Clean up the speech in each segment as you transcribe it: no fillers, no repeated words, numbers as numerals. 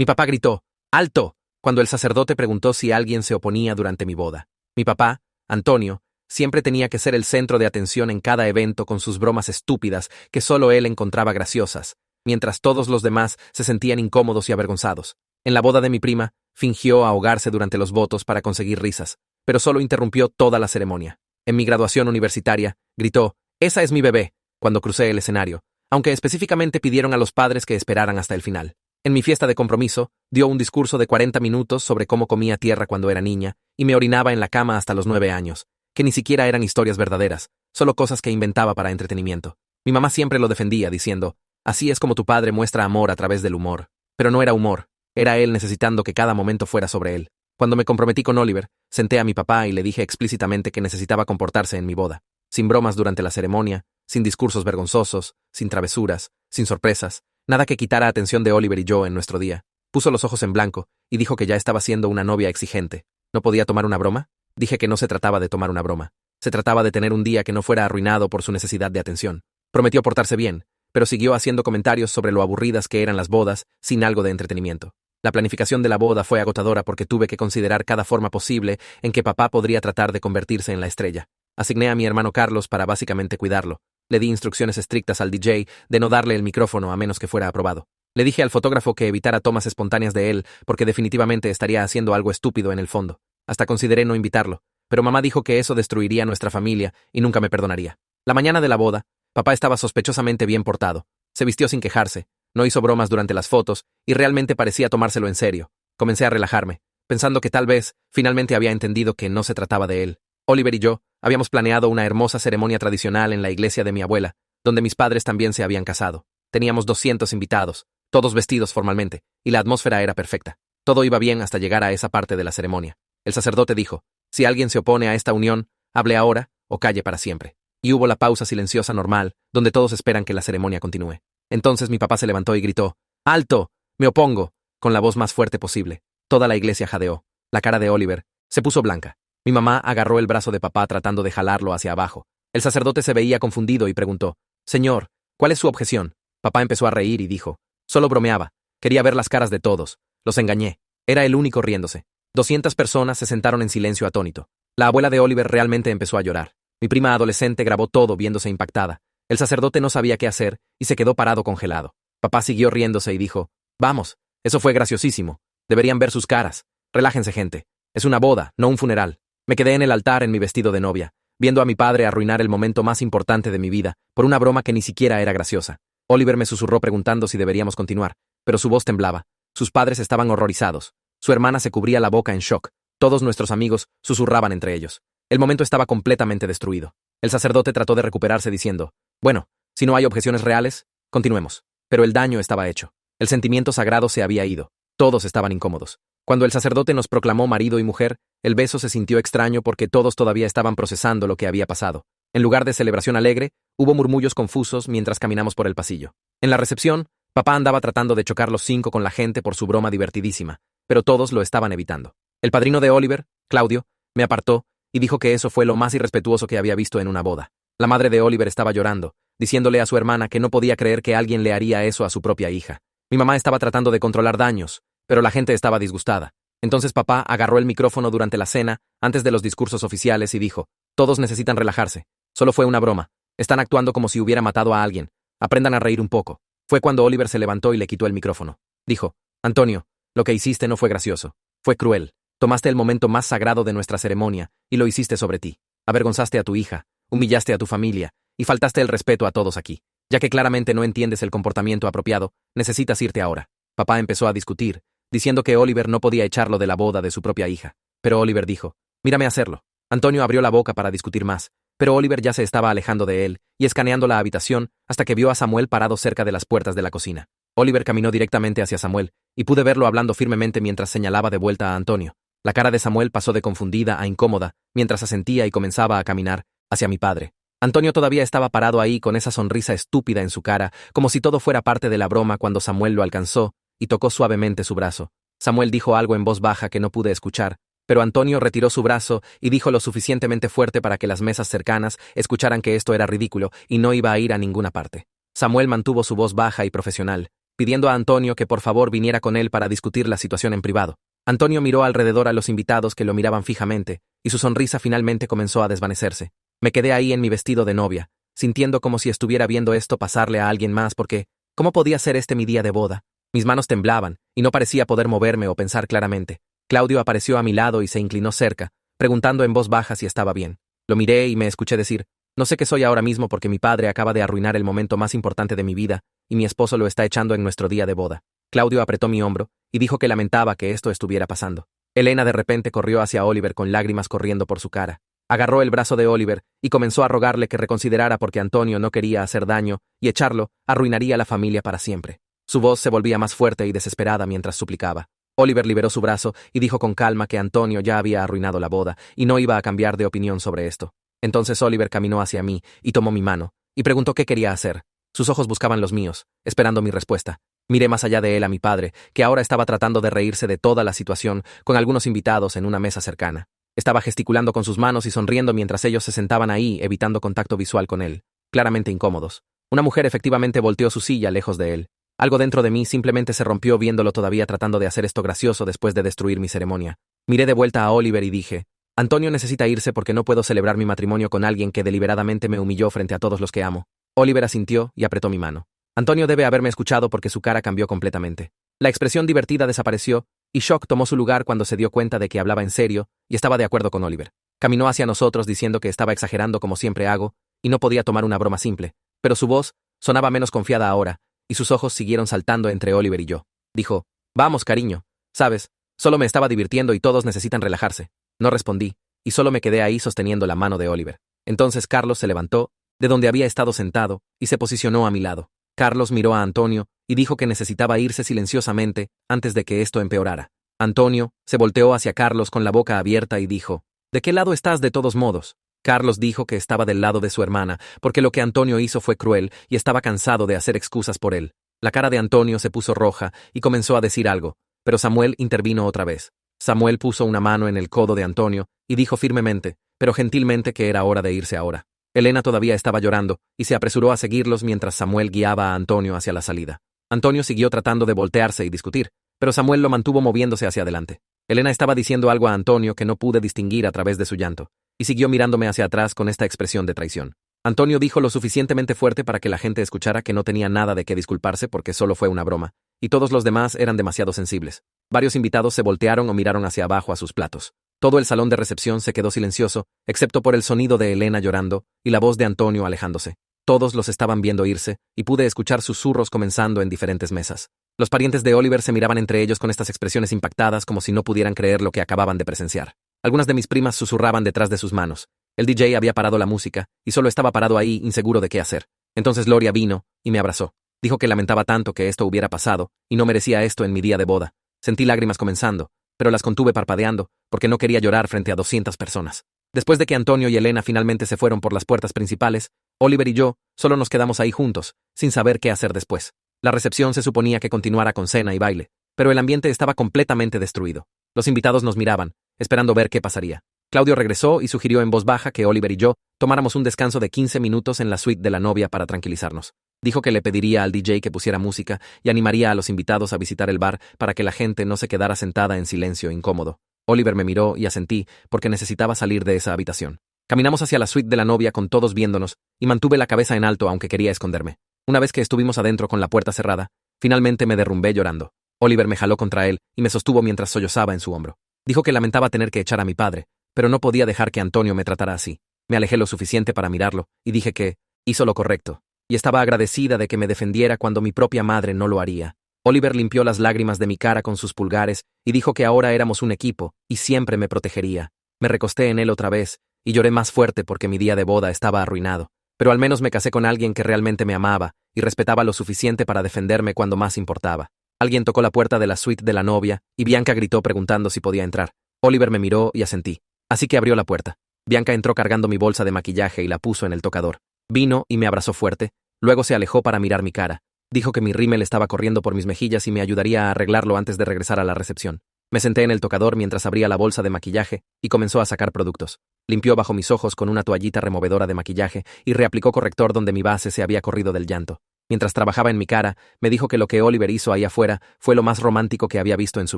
Mi papá gritó, ¡alto!, cuando el sacerdote preguntó si alguien se oponía durante mi boda. Mi papá, Antonio, siempre tenía que ser el centro de atención en cada evento con sus bromas estúpidas que solo él encontraba graciosas, mientras todos los demás se sentían incómodos y avergonzados. En la boda de mi prima, fingió ahogarse durante los votos para conseguir risas, pero solo interrumpió toda la ceremonia. En mi graduación universitaria, gritó, «¡Esa es mi bebé!», cuando crucé el escenario, aunque específicamente pidieron a los padres que esperaran hasta el final. En mi fiesta de compromiso, dio un discurso de 40 minutos sobre cómo comía tierra cuando era niña y me orinaba en la cama hasta los 9 años, que ni siquiera eran historias verdaderas, solo cosas que inventaba para entretenimiento. Mi mamá siempre lo defendía, diciendo, «Así es como tu padre muestra amor a través del humor». Pero no era humor, era él necesitando que cada momento fuera sobre él. Cuando me comprometí con Oliver, senté a mi papá y le dije explícitamente que necesitaba comportarse en mi boda, sin bromas durante la ceremonia, sin discursos vergonzosos, sin travesuras, sin sorpresas, nada que quitara atención de Oliver y yo en nuestro día. Puso los ojos en blanco y dijo que ya estaba siendo una novia exigente. ¿No podía tomar una broma? Dije que no se trataba de tomar una broma. Se trataba de tener un día que no fuera arruinado por su necesidad de atención. Prometió portarse bien, pero siguió haciendo comentarios sobre lo aburridas que eran las bodas sin algo de entretenimiento. La planificación de la boda fue agotadora porque tuve que considerar cada forma posible en que papá podría tratar de convertirse en la estrella. Asigné a mi hermano Carlos para básicamente cuidarlo. Le di instrucciones estrictas al DJ de no darle el micrófono a menos que fuera aprobado. Le dije al fotógrafo que evitara tomas espontáneas de él porque definitivamente estaría haciendo algo estúpido en el fondo. Hasta consideré no invitarlo, pero mamá dijo que eso destruiría nuestra familia y nunca me perdonaría. La mañana de la boda, papá estaba sospechosamente bien portado. Se vistió sin quejarse, no hizo bromas durante las fotos y realmente parecía tomárselo en serio. Comencé a relajarme, pensando que tal vez finalmente había entendido que no se trataba de él. Oliver y yo habíamos planeado una hermosa ceremonia tradicional en la iglesia de mi abuela, donde mis padres también se habían casado. Teníamos 200 invitados, todos vestidos formalmente, y la atmósfera era perfecta. Todo iba bien hasta llegar a esa parte de la ceremonia. El sacerdote dijo, «Si alguien se opone a esta unión, hable ahora o calle para siempre». Y hubo la pausa silenciosa normal, donde todos esperan que la ceremonia continúe. Entonces mi papá se levantó y gritó, «¡Alto! ¡Me opongo!», con la voz más fuerte posible. Toda la iglesia jadeó. La cara de Oliver se puso blanca. Mi mamá agarró el brazo de papá tratando de jalarlo hacia abajo. El sacerdote se veía confundido y preguntó, «Señor, ¿cuál es su objeción?». Papá empezó a reír y dijo, «Solo bromeaba. Quería ver las caras de todos. Los engañé. Era el único riéndose». 200 personas se sentaron en silencio atónito. La abuela de Oliver realmente empezó a llorar. Mi prima adolescente grabó todo viéndose impactada. El sacerdote no sabía qué hacer y se quedó parado congelado. Papá siguió riéndose y dijo, «Vamos, eso fue graciosísimo. Deberían ver sus caras. Relájense, gente. Es una boda, no un funeral». Me quedé en el altar en mi vestido de novia, viendo a mi padre arruinar el momento más importante de mi vida por una broma que ni siquiera era graciosa. Oliver me susurró preguntando si deberíamos continuar, pero su voz temblaba. Sus padres estaban horrorizados. Su hermana se cubría la boca en shock. Todos nuestros amigos susurraban entre ellos. El momento estaba completamente destruido. El sacerdote trató de recuperarse diciendo, «Bueno, si no hay objeciones reales, continuemos». Pero el daño estaba hecho. El sentimiento sagrado se había ido. Todos estaban incómodos. Cuando el sacerdote nos proclamó marido y mujer, el beso se sintió extraño porque todos todavía estaban procesando lo que había pasado. En lugar de celebración alegre, hubo murmullos confusos mientras caminamos por el pasillo. En la recepción, papá andaba tratando de chocar los 5 con la gente por su broma divertidísima, pero todos lo estaban evitando. El padrino de Oliver, Claudio, me apartó y dijo que eso fue lo más irrespetuoso que había visto en una boda. La madre de Oliver estaba llorando, diciéndole a su hermana que no podía creer que alguien le haría eso a su propia hija. Mi mamá estaba tratando de controlar daños, pero la gente estaba disgustada. Entonces papá agarró el micrófono durante la cena, antes de los discursos oficiales, y dijo, «Todos necesitan relajarse. Solo fue una broma. Están actuando como si hubiera matado a alguien. Aprendan a reír un poco». Fue cuando Oliver se levantó y le quitó el micrófono. Dijo, «Antonio, lo que hiciste no fue gracioso. Fue cruel. Tomaste el momento más sagrado de nuestra ceremonia y lo hiciste sobre ti. Avergonzaste a tu hija, humillaste a tu familia y faltaste el respeto a todos aquí. Ya que claramente no entiendes el comportamiento apropiado, necesitas irte ahora». Papá empezó a discutir, diciendo que Oliver no podía echarlo de la boda de su propia hija. Pero Oliver dijo, «Mírame hacerlo». Antonio abrió la boca para discutir más, pero Oliver ya se estaba alejando de él y escaneando la habitación hasta que vio a Samuel parado cerca de las puertas de la cocina. Oliver caminó directamente hacia Samuel y pude verlo hablando firmemente mientras señalaba de vuelta a Antonio. La cara de Samuel pasó de confundida a incómoda mientras asentía y comenzaba a caminar hacia mi padre. Antonio todavía estaba parado ahí con esa sonrisa estúpida en su cara, como si todo fuera parte de la broma cuando Samuel lo alcanzó y tocó suavemente su brazo. Samuel dijo algo en voz baja que no pude escuchar, pero Antonio retiró su brazo y dijo lo suficientemente fuerte para que las mesas cercanas escucharan que esto era ridículo y no iba a ir a ninguna parte. Samuel mantuvo su voz baja y profesional, pidiendo a Antonio que por favor viniera con él para discutir la situación en privado. Antonio miró alrededor a los invitados que lo miraban fijamente, y su sonrisa finalmente comenzó a desvanecerse. Me quedé ahí en mi vestido de novia, sintiendo como si estuviera viendo esto pasarle a alguien más porque, ¿cómo podía ser este mi día de boda? Mis manos temblaban, y no parecía poder moverme o pensar claramente. Claudio apareció a mi lado y se inclinó cerca, preguntando en voz baja si estaba bien. Lo miré y me escuché decir, no sé qué soy ahora mismo porque mi padre acaba de arruinar el momento más importante de mi vida, y mi esposo lo está echando en nuestro día de boda. Claudio apretó mi hombro y dijo que lamentaba que esto estuviera pasando. Elena de repente corrió hacia Oliver con lágrimas corriendo por su cara. Agarró el brazo de Oliver y comenzó a rogarle que reconsiderara porque Antonio no quería hacer daño y echarlo arruinaría a la familia para siempre. Su voz se volvía más fuerte y desesperada mientras suplicaba. Oliver liberó su brazo y dijo con calma que Antonio ya había arruinado la boda y no iba a cambiar de opinión sobre esto. Entonces Oliver caminó hacia mí y tomó mi mano y preguntó qué quería hacer. Sus ojos buscaban los míos, esperando mi respuesta. Miré más allá de él a mi padre, que ahora estaba tratando de reírse de toda la situación con algunos invitados en una mesa cercana. Estaba gesticulando con sus manos y sonriendo mientras ellos se sentaban ahí, evitando contacto visual con él, claramente incómodos. Una mujer efectivamente volteó su silla lejos de él. Algo dentro de mí simplemente se rompió viéndolo todavía tratando de hacer esto gracioso después de destruir mi ceremonia. Miré de vuelta a Oliver y dije, Antonio necesita irse porque no puedo celebrar mi matrimonio con alguien que deliberadamente me humilló frente a todos los que amo. Oliver asintió y apretó mi mano. Antonio debe haberme escuchado porque su cara cambió completamente. La expresión divertida desapareció, y Shock tomó su lugar cuando se dio cuenta de que hablaba en serio y estaba de acuerdo con Oliver. Caminó hacia nosotros diciendo que estaba exagerando como siempre hago, y no podía tomar una broma simple, pero su voz sonaba menos confiada ahora, y sus ojos siguieron saltando entre Oliver y yo. Dijo, vamos, cariño, sabes, solo me estaba divirtiendo y todos necesitan relajarse. No respondí, y solo me quedé ahí sosteniendo la mano de Oliver. Entonces Carlos se levantó, de donde había estado sentado, y se posicionó a mi lado. Carlos miró a Antonio y dijo que necesitaba irse silenciosamente antes de que esto empeorara. Antonio se volteó hacia Carlos con la boca abierta y dijo, ¿de qué lado estás de todos modos? Carlos dijo que estaba del lado de su hermana, porque lo que Antonio hizo fue cruel y estaba cansado de hacer excusas por él. La cara de Antonio se puso roja y comenzó a decir algo, pero Samuel intervino otra vez. Samuel puso una mano en el codo de Antonio y dijo firmemente, pero gentilmente que era hora de irse ahora. Elena todavía estaba llorando y se apresuró a seguirlos mientras Samuel guiaba a Antonio hacia la salida. Antonio siguió tratando de voltearse y discutir, pero Samuel lo mantuvo moviéndose hacia adelante. Elena estaba diciendo algo a Antonio que no pude distinguir a través de su llanto, y siguió mirándome hacia atrás con esta expresión de traición. Antonio dijo lo suficientemente fuerte para que la gente escuchara que no tenía nada de qué disculparse porque solo fue una broma, y todos los demás eran demasiado sensibles. Varios invitados se voltearon o miraron hacia abajo a sus platos. Todo el salón de recepción se quedó silencioso, excepto por el sonido de Elena llorando y la voz de Antonio alejándose. Todos los estaban viendo irse, y pude escuchar susurros comenzando en diferentes mesas. Los parientes de Oliver se miraban entre ellos con estas expresiones impactadas como si no pudieran creer lo que acababan de presenciar. Algunas de mis primas susurraban detrás de sus manos. El DJ había parado la música, y solo estaba parado ahí, inseguro de qué hacer. Entonces Gloria vino y me abrazó. Dijo que lamentaba tanto que esto hubiera pasado, y no merecía esto en mi día de boda. Sentí lágrimas comenzando, pero las contuve parpadeando, porque no quería llorar frente a 200 personas. Después de que Antonio y Elena finalmente se fueron por las puertas principales, Oliver y yo solo nos quedamos ahí juntos, sin saber qué hacer después. La recepción se suponía que continuara con cena y baile, pero el ambiente estaba completamente destruido. Los invitados nos miraban, esperando ver qué pasaría. Claudio regresó y sugirió en voz baja que Oliver y yo tomáramos un descanso de 15 minutos en la suite de la novia para tranquilizarnos. Dijo que le pediría al DJ que pusiera música y animaría a los invitados a visitar el bar para que la gente no se quedara sentada en silencio incómodo. Oliver me miró y asentí porque necesitaba salir de esa habitación. Caminamos hacia la suite de la novia con todos viéndonos y mantuve la cabeza en alto aunque quería esconderme. Una vez que estuvimos adentro con la puerta cerrada, finalmente me derrumbé llorando. Oliver me jaló contra él y me sostuvo mientras sollozaba en su hombro. Dijo que lamentaba tener que echar a mi padre, pero no podía dejar que Antonio me tratara así. Me alejé lo suficiente para mirarlo y dije que hizo lo correcto, y estaba agradecida de que me defendiera cuando mi propia madre no lo haría. Oliver limpió las lágrimas de mi cara con sus pulgares y dijo que ahora éramos un equipo y siempre me protegería. Me recosté en él otra vez y lloré más fuerte porque mi día de boda estaba arruinado, pero al menos me casé con alguien que realmente me amaba y respetaba lo suficiente para defenderme cuando más importaba. Alguien tocó la puerta de la suite de la novia y Bianca gritó preguntando si podía entrar. Oliver me miró y asentí. Así que abrió la puerta. Bianca entró cargando mi bolsa de maquillaje y la puso en el tocador. Vino y me abrazó fuerte, luego se alejó para mirar mi cara. Dijo que mi rímel estaba corriendo por mis mejillas y me ayudaría a arreglarlo antes de regresar a la recepción. Me senté en el tocador mientras abría la bolsa de maquillaje y comenzó a sacar productos. Limpió bajo mis ojos con una toallita removedora de maquillaje y reaplicó corrector donde mi base se había corrido del llanto. Mientras trabajaba en mi cara, me dijo que lo que Oliver hizo ahí afuera fue lo más romántico que había visto en su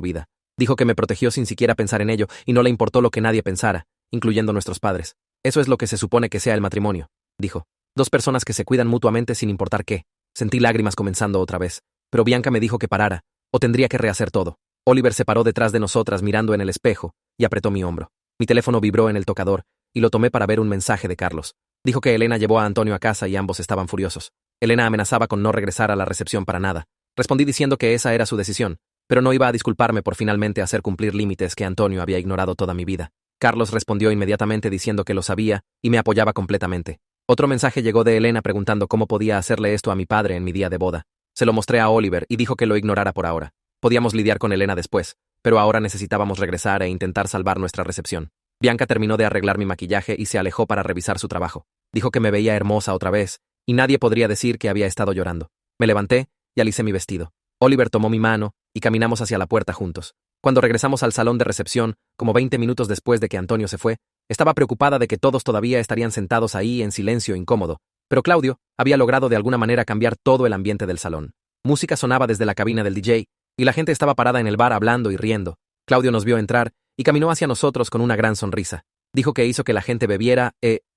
vida. Dijo que me protegió sin siquiera pensar en ello y no le importó lo que nadie pensara, incluyendo nuestros padres. Eso es lo que se supone que sea el matrimonio, dijo. Dos personas que se cuidan mutuamente sin importar qué. Sentí lágrimas comenzando otra vez, pero Bianca me dijo que parara, o tendría que rehacer todo. Oliver se paró detrás de nosotras mirando en el espejo y apretó mi hombro. Mi teléfono vibró en el tocador y lo tomé para ver un mensaje de Carlos. Dijo que Elena llevó a Antonio a casa y ambos estaban furiosos. Elena amenazaba con no regresar a la recepción para nada. Respondí diciendo que esa era su decisión, pero no iba a disculparme por finalmente hacer cumplir límites que Antonio había ignorado toda mi vida. Carlos respondió inmediatamente diciendo que lo sabía y me apoyaba completamente. Otro mensaje llegó de Elena preguntando cómo podía hacerle esto a mi padre en mi día de boda. Se lo mostré a Oliver y dijo que lo ignorara por ahora. Podíamos lidiar con Elena después, pero ahora necesitábamos regresar e intentar salvar nuestra recepción. Bianca terminó de arreglar mi maquillaje y se alejó para revisar su trabajo. Dijo que me veía hermosa otra vez, y nadie podría decir que había estado llorando. Me levanté y alicé mi vestido. Oliver tomó mi mano y caminamos hacia la puerta juntos. Cuando regresamos al salón de recepción, como 20 minutos después de que Antonio se fue, estaba preocupada de que todos todavía estarían sentados ahí en silencio incómodo, pero Claudio había logrado de alguna manera cambiar todo el ambiente del salón. Música sonaba desde la cabina del DJ, y la gente estaba parada en el bar hablando y riendo. Claudio nos vio entrar y caminó hacia nosotros con una gran sonrisa. Dijo que hizo que la gente bebiera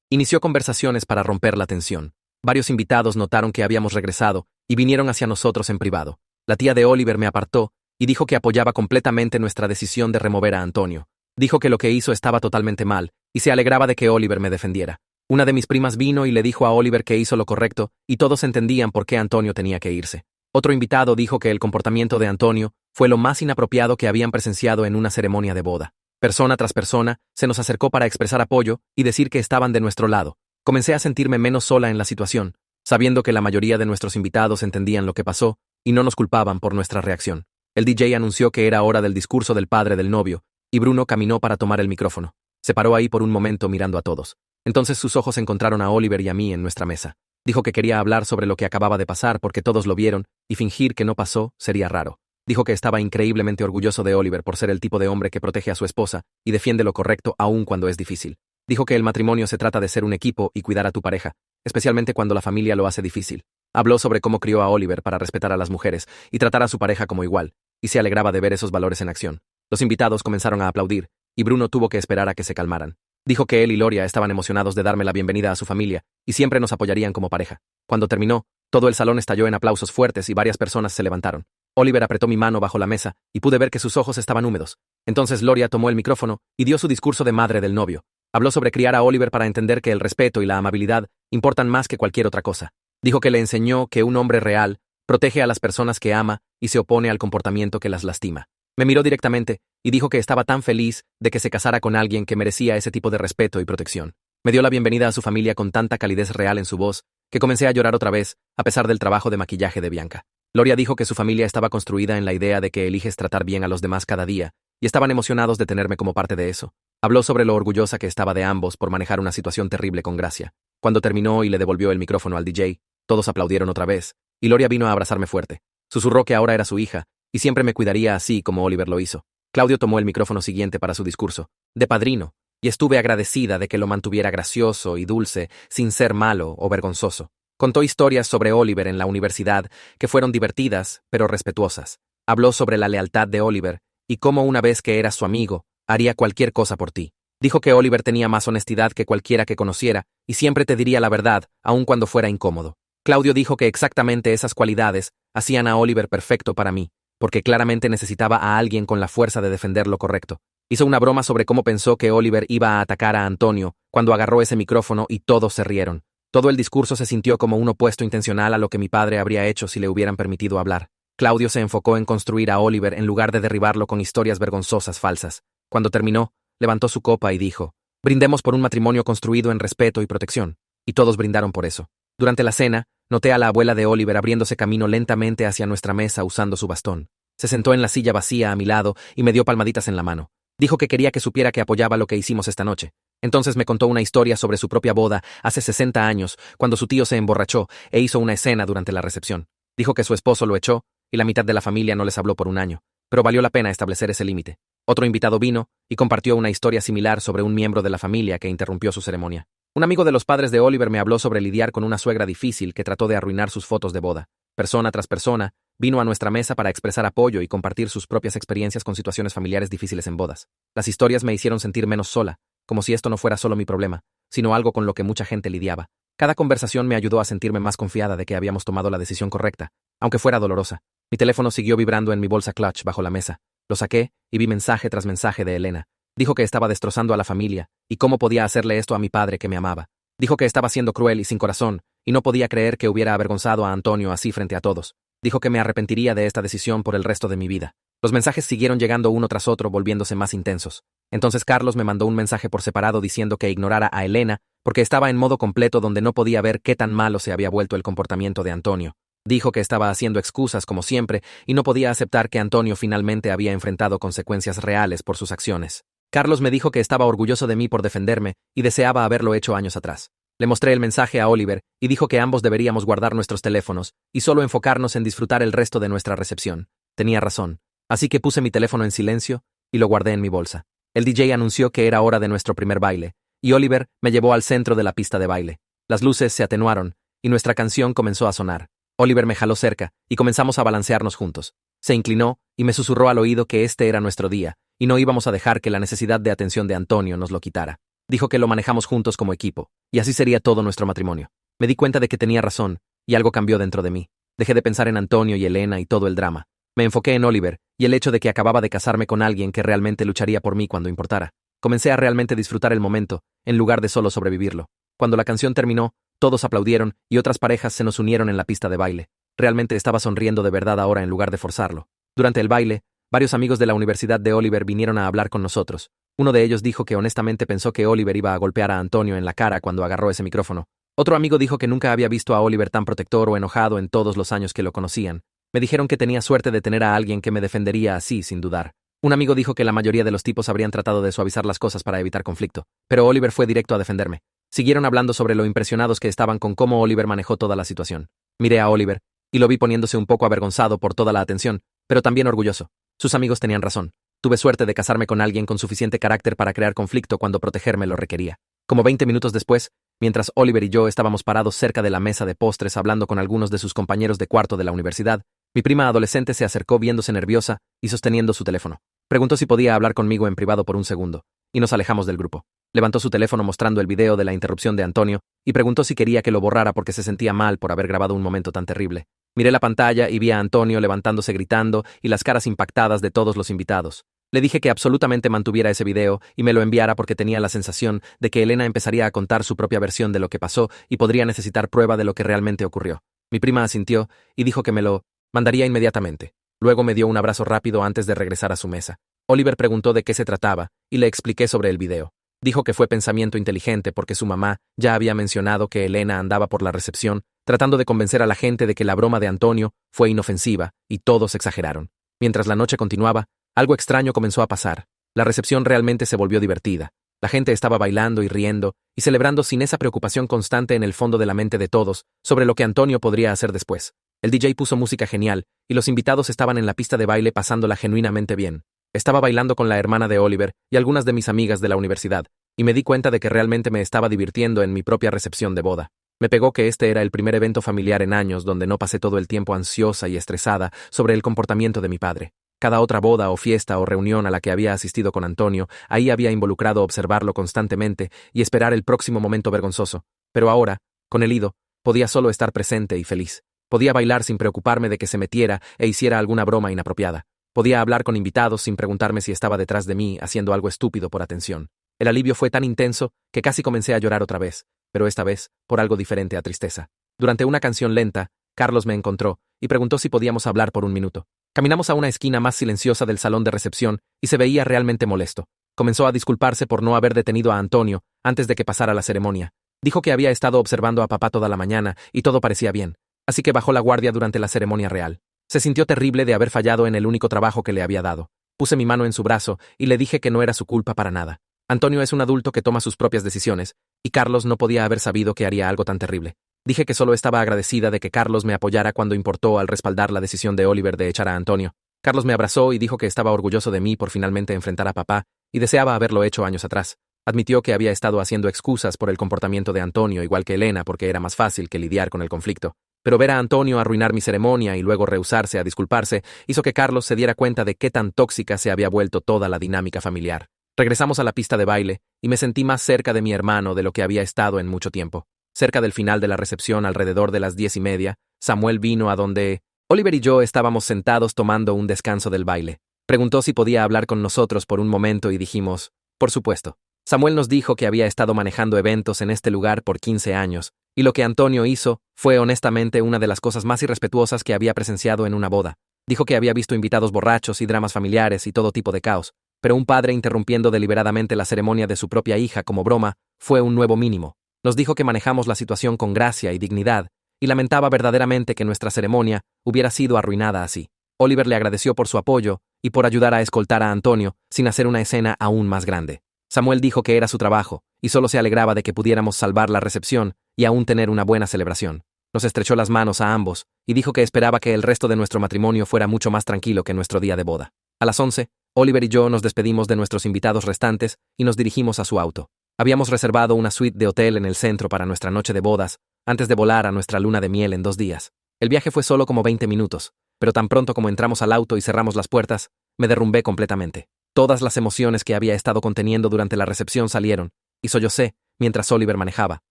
inició conversaciones para romper la tensión. Varios invitados notaron que habíamos regresado y vinieron hacia nosotros en privado. La tía de Oliver me apartó y dijo que apoyaba completamente nuestra decisión de remover a Antonio. Dijo que lo que hizo estaba totalmente mal y se alegraba de que Oliver me defendiera. Una de mis primas vino y le dijo a Oliver que hizo lo correcto y todos entendían por qué Antonio tenía que irse. Otro invitado dijo que el comportamiento de Antonio fue lo más inapropiado que habían presenciado en una ceremonia de boda. Persona tras persona se nos acercó para expresar apoyo y decir que estaban de nuestro lado. Comencé a sentirme menos sola en la situación, sabiendo que la mayoría de nuestros invitados entendían lo que pasó y no nos culpaban por nuestra reacción. El DJ anunció que era hora del discurso del padre del novio, y Bruno caminó para tomar el micrófono. Se paró ahí por un momento mirando a todos. Entonces sus ojos encontraron a Oliver y a mí en nuestra mesa. Dijo que quería hablar sobre lo que acababa de pasar porque todos lo vieron, y fingir que no pasó sería raro. Dijo que estaba increíblemente orgulloso de Oliver por ser el tipo de hombre que protege a su esposa y defiende lo correcto aun cuando es difícil. Dijo que el matrimonio se trata de ser un equipo y cuidar a tu pareja, especialmente cuando la familia lo hace difícil. Habló sobre cómo crió a Oliver para respetar a las mujeres y tratar a su pareja como igual, y se alegraba de ver esos valores en acción. Los invitados comenzaron a aplaudir, y Bruno tuvo que esperar a que se calmaran. Dijo que él y Loria estaban emocionados de darme la bienvenida a su familia, y siempre nos apoyarían como pareja. Cuando terminó, todo el salón estalló en aplausos fuertes y varias personas se levantaron. Oliver apretó mi mano bajo la mesa, y pude ver que sus ojos estaban húmedos. Entonces Loria tomó el micrófono y dio su discurso de madre del novio. Habló sobre criar a Oliver para entender que el respeto y la amabilidad importan más que cualquier otra cosa. Dijo que le enseñó que un hombre real protege a las personas que ama y se opone al comportamiento que las lastima. Me miró directamente y dijo que estaba tan feliz de que se casara con alguien que merecía ese tipo de respeto y protección. Me dio la bienvenida a su familia con tanta calidez real en su voz que comencé a llorar otra vez, a pesar del trabajo de maquillaje de Bianca. Loria dijo que su familia estaba construida en la idea de que eliges tratar bien a los demás cada día, y estaban emocionados de tenerme como parte de eso. Habló sobre lo orgullosa que estaba de ambos por manejar una situación terrible con gracia. Cuando terminó y le devolvió el micrófono al DJ, todos aplaudieron otra vez, y Loria vino a abrazarme fuerte. Susurró que ahora era su hija, y siempre me cuidaría así como Oliver lo hizo. Claudio tomó el micrófono siguiente para su discurso, de padrino, y estuve agradecida de que lo mantuviera gracioso y dulce, sin ser malo o vergonzoso. Contó historias sobre Oliver en la universidad que fueron divertidas, pero respetuosas. Habló sobre la lealtad de Oliver y cómo una vez que eras su amigo, haría cualquier cosa por ti. Dijo que Oliver tenía más honestidad que cualquiera que conociera y siempre te diría la verdad, aun cuando fuera incómodo. Claudio dijo que exactamente esas cualidades hacían a Oliver perfecto para mí, porque claramente necesitaba a alguien con la fuerza de defender lo correcto. Hizo una broma sobre cómo pensó que Oliver iba a atacar a Antonio cuando agarró ese micrófono y todos se rieron. Todo el discurso se sintió como un opuesto intencional a lo que mi padre habría hecho si le hubieran permitido hablar. Claudio se enfocó en construir a Oliver en lugar de derribarlo con historias vergonzosas falsas. Cuando terminó, levantó su copa y dijo, «Brindemos por un matrimonio construido en respeto y protección». Y todos brindaron por eso. Durante la cena, noté a la abuela de Oliver abriéndose camino lentamente hacia nuestra mesa usando su bastón. Se sentó en la silla vacía a mi lado y me dio palmaditas en la mano. Dijo que quería que supiera que apoyaba lo que hicimos esta noche. Entonces me contó una historia sobre su propia boda hace 60 años, cuando su tío se emborrachó e hizo una escena durante la recepción. Dijo que su esposo lo echó y la mitad de la familia no les habló por un año, pero valió la pena establecer ese límite. Otro invitado vino y compartió una historia similar sobre un miembro de la familia que interrumpió su ceremonia. Un amigo de los padres de Oliver me habló sobre lidiar con una suegra difícil que trató de arruinar sus fotos de boda. Persona tras persona, vino a nuestra mesa para expresar apoyo y compartir sus propias experiencias con situaciones familiares difíciles en bodas. Las historias me hicieron sentir menos sola, como si esto no fuera solo mi problema, sino algo con lo que mucha gente lidiaba. Cada conversación me ayudó a sentirme más confiada de que habíamos tomado la decisión correcta, aunque fuera dolorosa. Mi teléfono siguió vibrando en mi bolsa clutch bajo la mesa. Lo saqué y vi mensaje tras mensaje de Elena. Dijo que estaba destrozando a la familia, y cómo podía hacerle esto a mi padre que me amaba. Dijo que estaba siendo cruel y sin corazón, y no podía creer que hubiera avergonzado a Antonio así frente a todos. Dijo que me arrepentiría de esta decisión por el resto de mi vida. Los mensajes siguieron llegando uno tras otro, volviéndose más intensos. Entonces Carlos me mandó un mensaje por separado diciendo que ignorara a Elena porque estaba en modo completo donde no podía ver qué tan malo se había vuelto el comportamiento de Antonio. Dijo que estaba haciendo excusas como siempre y no podía aceptar que Antonio finalmente había enfrentado consecuencias reales por sus acciones. Carlos me dijo que estaba orgulloso de mí por defenderme y deseaba haberlo hecho años atrás. Le mostré el mensaje a Oliver y dijo que ambos deberíamos guardar nuestros teléfonos y solo enfocarnos en disfrutar el resto de nuestra recepción. Tenía razón. Así que puse mi teléfono en silencio y lo guardé en mi bolsa. El DJ anunció que era hora de nuestro primer baile, y Oliver me llevó al centro de la pista de baile. Las luces se atenuaron y nuestra canción comenzó a sonar. Oliver me jaló cerca y comenzamos a balancearnos juntos. Se inclinó y me susurró al oído que este era nuestro día y no íbamos a dejar que la necesidad de atención de Antonio nos lo quitara. Dijo que lo manejamos juntos como equipo, y así sería todo nuestro matrimonio. Me di cuenta de que tenía razón, y algo cambió dentro de mí. Dejé de pensar en Antonio y Elena y todo el drama. Me enfoqué en Oliver y el hecho de que acababa de casarme con alguien que realmente lucharía por mí cuando importara. Comencé a realmente disfrutar el momento, en lugar de solo sobrevivirlo. Cuando la canción terminó, todos aplaudieron y otras parejas se nos unieron en la pista de baile. Realmente estaba sonriendo de verdad ahora en lugar de forzarlo. Durante el baile, varios amigos de la universidad de Oliver vinieron a hablar con nosotros. Uno de ellos dijo que honestamente pensó que Oliver iba a golpear a Antonio en la cara cuando agarró ese micrófono. Otro amigo dijo que nunca había visto a Oliver tan protector o enojado en todos los años que lo conocían. Me dijeron que tenía suerte de tener a alguien que me defendería así, sin dudar. Un amigo dijo que la mayoría de los tipos habrían tratado de suavizar las cosas para evitar conflicto, pero Oliver fue directo a defenderme. Siguieron hablando sobre lo impresionados que estaban con cómo Oliver manejó toda la situación. Miré a Oliver, y lo vi poniéndose un poco avergonzado por toda la atención, pero también orgulloso. Sus amigos tenían razón. Tuve suerte de casarme con alguien con suficiente carácter para crear conflicto cuando protegerme lo requería. Como 20 minutos después, mientras Oliver y yo estábamos parados cerca de la mesa de postres hablando con algunos de sus compañeros de cuarto de la universidad, mi prima adolescente se acercó viéndose nerviosa y sosteniendo su teléfono. Preguntó si podía hablar conmigo en privado por un segundo, y nos alejamos del grupo. Levantó su teléfono mostrando el video de la interrupción de Antonio y preguntó si quería que lo borrara porque se sentía mal por haber grabado un momento tan terrible. Miré la pantalla y vi a Antonio levantándose gritando y las caras impactadas de todos los invitados. Le dije que absolutamente mantuviera ese video y me lo enviara porque tenía la sensación de que Elena empezaría a contar su propia versión de lo que pasó y podría necesitar prueba de lo que realmente ocurrió. Mi prima asintió y dijo que me lo mandaría inmediatamente. Luego me dio un abrazo rápido antes de regresar a su mesa. Oliver preguntó de qué se trataba y le expliqué sobre el video. Dijo que fue pensamiento inteligente porque su mamá ya había mencionado que Elena andaba por la recepción tratando de convencer a la gente de que la broma de Antonio fue inofensiva y todos exageraron. Mientras la noche continuaba, algo extraño comenzó a pasar. La recepción realmente se volvió divertida. La gente estaba bailando y riendo y celebrando sin esa preocupación constante en el fondo de la mente de todos sobre lo que Antonio podría hacer después. El DJ puso música genial y los invitados estaban en la pista de baile pasándola genuinamente bien. Estaba bailando con la hermana de Oliver y algunas de mis amigas de la universidad, y me di cuenta de que realmente me estaba divirtiendo en mi propia recepción de boda. Me pegó que este era el primer evento familiar en años donde no pasé todo el tiempo ansiosa y estresada sobre el comportamiento de mi padre. Cada otra boda o fiesta o reunión a la que había asistido con Antonio, ahí había involucrado observarlo constantemente y esperar el próximo momento vergonzoso. Pero ahora, con el ido, podía solo estar presente y feliz. Podía bailar sin preocuparme de que se metiera e hiciera alguna broma inapropiada. Podía hablar con invitados sin preguntarme si estaba detrás de mí haciendo algo estúpido por atención. El alivio fue tan intenso que casi comencé a llorar otra vez, pero esta vez por algo diferente a tristeza. Durante una canción lenta, Carlos me encontró y preguntó si podíamos hablar por un minuto. Caminamos a una esquina más silenciosa del salón de recepción y se veía realmente molesto. Comenzó a disculparse por no haber detenido a Antonio antes de que pasara la ceremonia. Dijo que había estado observando a papá toda la mañana y todo parecía bien, así que bajó la guardia durante la ceremonia real. Se sintió terrible de haber fallado en el único trabajo que le había dado. Puse mi mano en su brazo y le dije que no era su culpa para nada. Antonio es un adulto que toma sus propias decisiones, y Carlos no podía haber sabido que haría algo tan terrible. Dije que solo estaba agradecida de que Carlos me apoyara cuando importó al respaldar la decisión de Oliver de echar a Antonio. Carlos me abrazó y dijo que estaba orgulloso de mí por finalmente enfrentar a papá, y deseaba haberlo hecho años atrás. Admitió que había estado haciendo excusas por el comportamiento de Antonio, igual que Elena, porque era más fácil que lidiar con el conflicto. Pero ver a Antonio arruinar mi ceremonia y luego rehusarse a disculparse hizo que Carlos se diera cuenta de qué tan tóxica se había vuelto toda la dinámica familiar. Regresamos a la pista de baile y me sentí más cerca de mi hermano de lo que había estado en mucho tiempo. Cerca del final de la recepción, alrededor de las 10:30, Samuel vino a donde Oliver y yo estábamos sentados tomando un descanso del baile. Preguntó si podía hablar con nosotros por un momento y dijimos, por supuesto. Samuel nos dijo que había estado manejando eventos en este lugar por 15 años, y lo que Antonio hizo fue honestamente una de las cosas más irrespetuosas que había presenciado en una boda. Dijo que había visto invitados borrachos y dramas familiares y todo tipo de caos, pero un padre interrumpiendo deliberadamente la ceremonia de su propia hija como broma fue un nuevo mínimo. Nos dijo que manejamos la situación con gracia y dignidad, y lamentaba verdaderamente que nuestra ceremonia hubiera sido arruinada así. Oliver le agradeció por su apoyo y por ayudar a escoltar a Antonio sin hacer una escena aún más grande. Samuel dijo que era su trabajo, y solo se alegraba de que pudiéramos salvar la recepción y aún tener una buena celebración. Nos estrechó las manos a ambos, y dijo que esperaba que el resto de nuestro matrimonio fuera mucho más tranquilo que nuestro día de boda. A las 11, Oliver y yo nos despedimos de nuestros invitados restantes y nos dirigimos a su auto. Habíamos reservado una suite de hotel en el centro para nuestra noche de bodas, antes de volar a nuestra luna de miel en 2 días. El viaje fue solo como 20 minutos, pero tan pronto como entramos al auto y cerramos las puertas, me derrumbé completamente. Todas las emociones que había estado conteniendo durante la recepción salieron, y sollocé mientras Oliver manejaba.